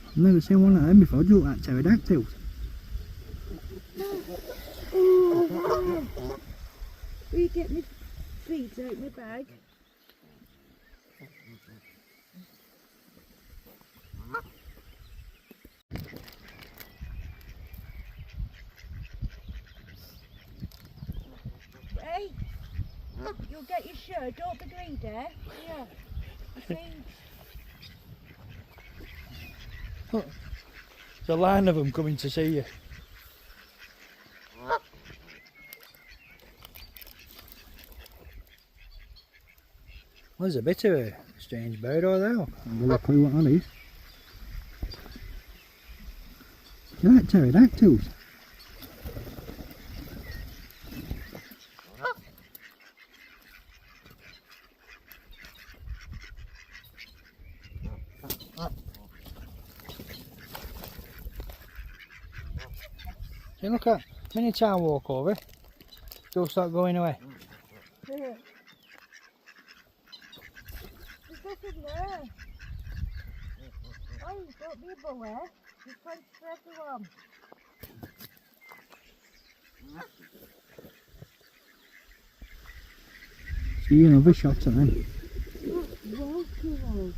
I've never seen one of them before. They look like pterodactyls. Oh, wow. Will you get me feet out my bag? Hey, you'll get your shirt, don't be greedy. Yeah, see? Look, there's a line of them coming to see you. Well, there's a bit of a strange bird over there. I've got a clue what that is. Do you like pterodactyls? See, look at minute I walk over, they'll start going away. Yeah. There's nothing there. Oh, don't be a boy. There's plenty for everyone. See another shot at them. Well, cool.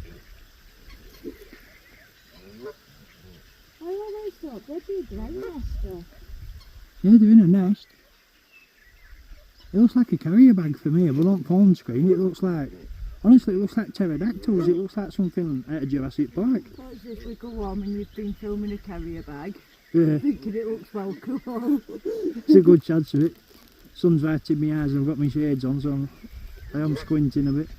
I always thought they'd be a ground master. Yeah, they're in a nest. It looks like a carrier bag for me, but on phone screen it looks like, honestly it looks like pterodactyls, it looks like something out of Jurassic Park. What's this, we go home and you've been filming a carrier bag? Yeah. Thinking it looks well cool. It's a good chance of it. Sun's right in my eyes and I've got my shades on, so I am squinting a bit.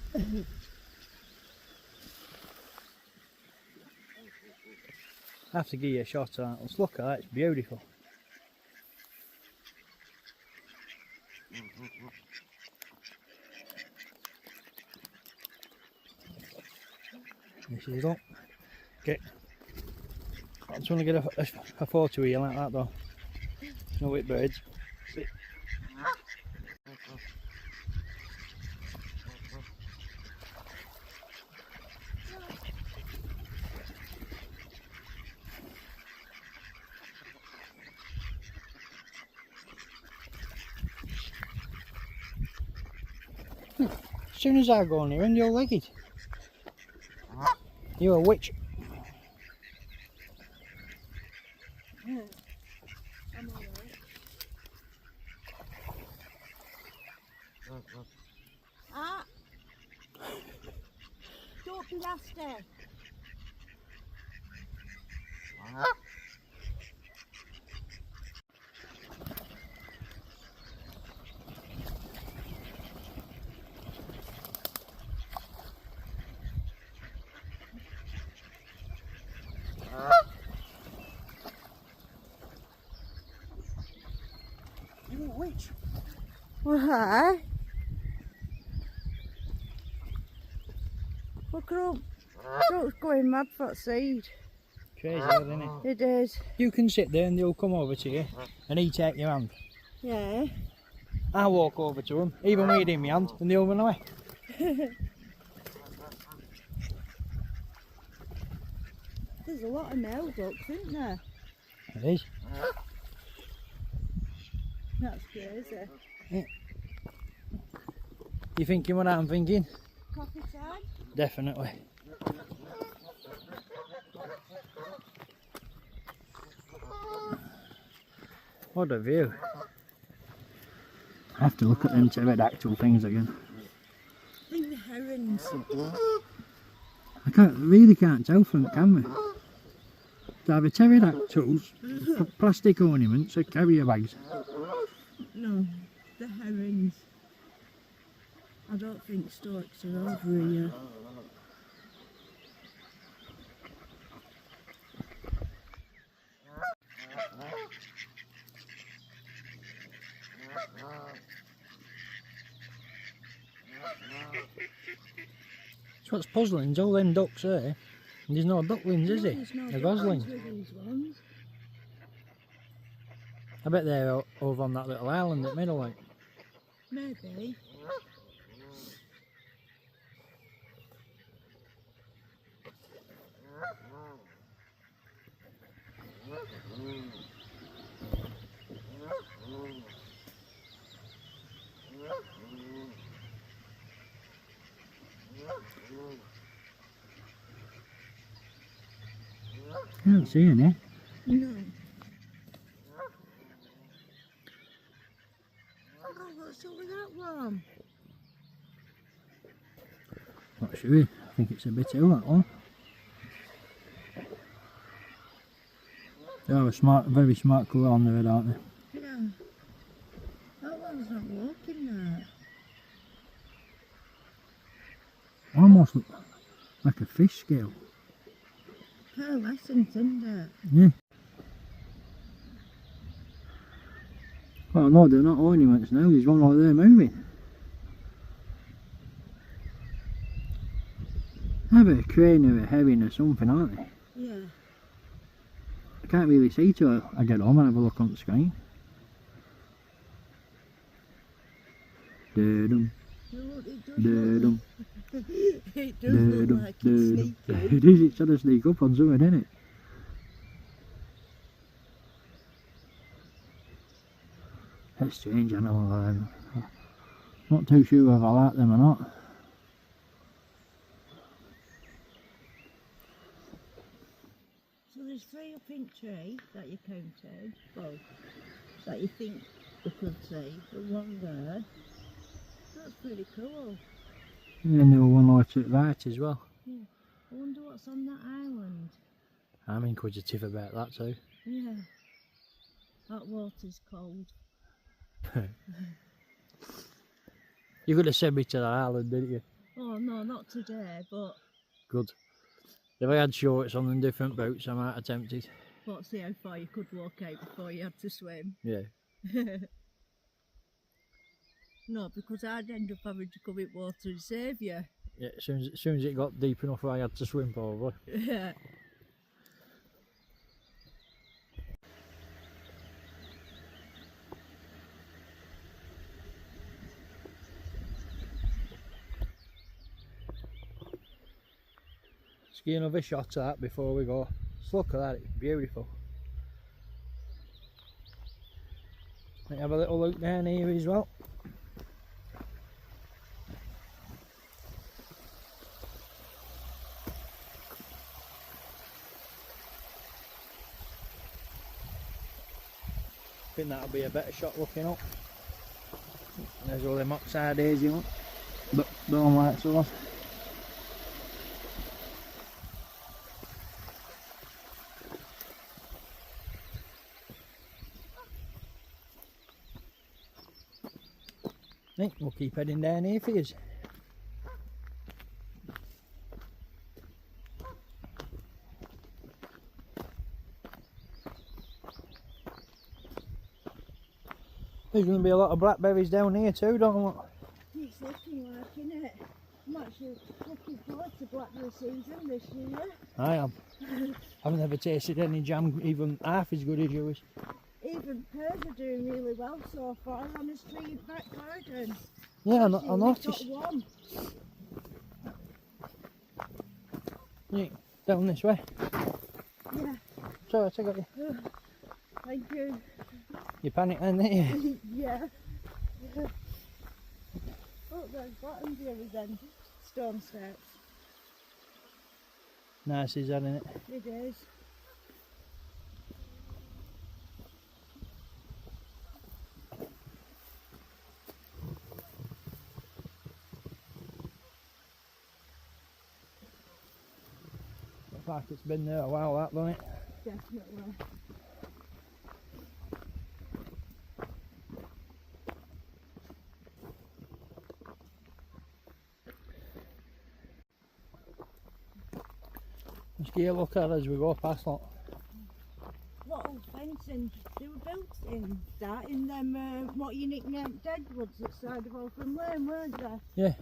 I have to give you a shot of that. Let's look at that, it's beautiful. This is up. Okay. I just want to get a photo of you like that though. No whip birds. soon as I go near and you'll leg it. You're a witch. Yeah, I'm alright. Ah! Don't be nasty. You're a witch. Why? Look her up. Throat's going mad for that seed. Crazy, isn't it? It is. You can sit there and they'll come over to you and he take your hand. Yeah. I walk over to them, even with it in my hand, and they'll run away. There's a lot of male ducks, isn't there? It is. That's crazy. Yeah. You thinking what I'm thinking? Coffee time? Definitely. What a view. I have to look at them pterodactyl things again. I think the herons. I really can't tell from the camera. They're either pterodactyls, plastic ornaments or carrier bags. No, the herons. I don't think storks are over here. That's what's puzzling, is all them ducks there. And there's no ducklings, is No, it? there's no They're ducklings goslings. with these ones. I bet they're over on that little island at Middle Lake. Maybe. Can't see any. No. Oh, what's up with that one? Not sure. I think it's a bit ill, that one. They're a smart, very smart colour on there, aren't they? Yeah. That one's not walking there. Almost look like a fish scale. Pearlescent, isn't it? Yeah. Well, no, they're not ornaments now. There's one right there moving. Either a crane or a herring or something, aren't they? Yeah. I can't really see till I get home and have a look on the screen. Da-dum, It does da-dum, it does look like it's da-dum. sneaky. It is, it's trying to sneak up on something, isn't it? That's a strange animal. I'm not too sure if I like them or not. So there's 3 up in tree that you counted, well, that you think you could see, but 1 there. That's pretty cool. Yeah, and there were one right at right as well. Yeah. I wonder what's on that island. I'm inquisitive about that too. Yeah. That water's cold. You could have sent me to that island, didn't you? Oh no, not today, but Good. If I had shorts on and different boats, I might have attempted. let's see how far you could walk out before you had to swim. Yeah. No, because I'd end up having to come in water and save you. Yeah, as soon as it got deep enough, I had to swim probably. Yeah. Let's get another shot of that before we go. Just look at that, it's beautiful. Might have a little look down here as well. think that'll be a better shot looking up. There's all them oxide hazy ones, but don't like so. Right, we'll keep heading down here for yous. There's going to be a lot of blackberries down here too, don't we? It's looking like, innit? I'm actually looking forward to blackberry season this year. I am. I've never tasted any jam even half as good as yours. Even pears are doing really well so far on the street back garden. Yeah, I Actually, noticed. We've got one. Yeah, down this way. Yeah. Sorry, I got you. Thank you. You panicked then, didn't you? Yeah. Oh, there's bottom here then. Stone steps. Nice, is that, isn't it? It is. Looks like it's been there a while, that, doesn't it? Definitely. Let's get a look at it as we go past that. Little fencing, they were built in that, in them, what you nicknamed Deadwoods at side of Open Lane, weren't they? Yeah.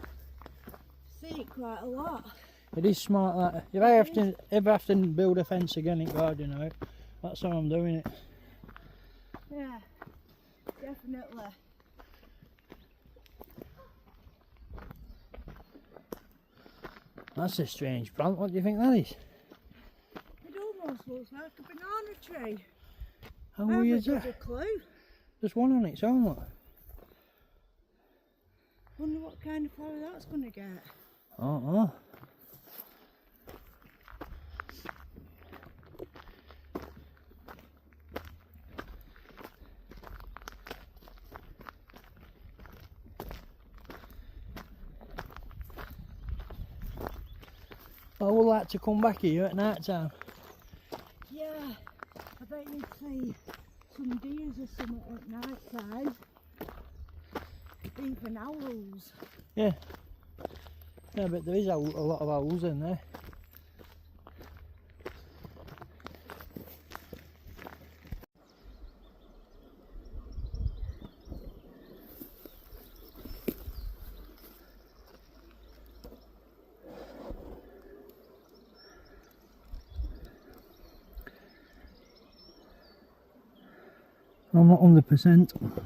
See it quite a lot. It is smart that. If I ever have to build a fence again in garden out, that's how I'm doing it. Yeah, definitely. That's a strange plant. What do you think that is? It almost looks like a banana tree. How weird is I haven't that? got a clue. Just one on its own, look. Wonder what kind of flower that's going to get. I don't know. I would like to come back here at night time. Yeah, I bet you'd see some deers or something at night time. Even owls. Yeah. Yeah, but there is a lot of owls in there. I'm not 100%,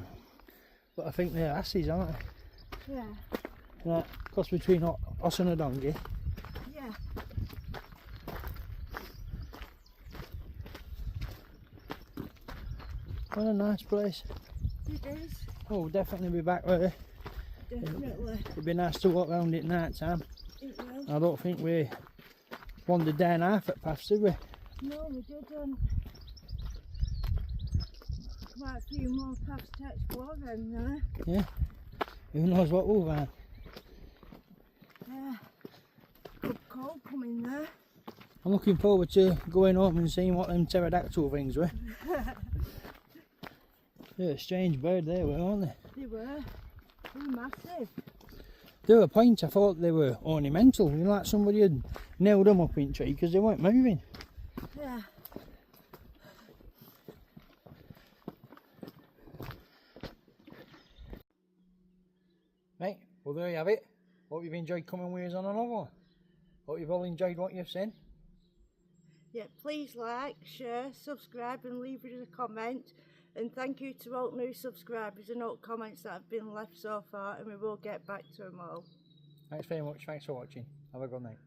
but I think they're asses, aren't they? Yeah. Right, cross between oss and a donkey. Yeah. What a nice place. It is. Oh, we'll definitely be back there. Definitely. It'd be nice to walk around at night time. It will. I don't think we wandered down half at paths, did we? No, we didn't. Quite a few more paths to explore then there. Yeah. Who knows what we'll find. Yeah. Good cold coming there. I'm looking forward to going home and seeing what them pterodactyl things were. They're a strange bird they were, weren't they? They were. They were massive. There were a point I thought they were ornamental, you know, like somebody had nailed them up in a tree because they weren't moving. Yeah. Right, well there you have it. Hope you've enjoyed coming with us on another one. Hope you've all enjoyed what you've seen. Yeah, please like, share, subscribe and leave us a comment. And thank you to all new subscribers and all comments that have been left so far, and we will get back to them all. Thanks very much, thanks for watching. Have a good night.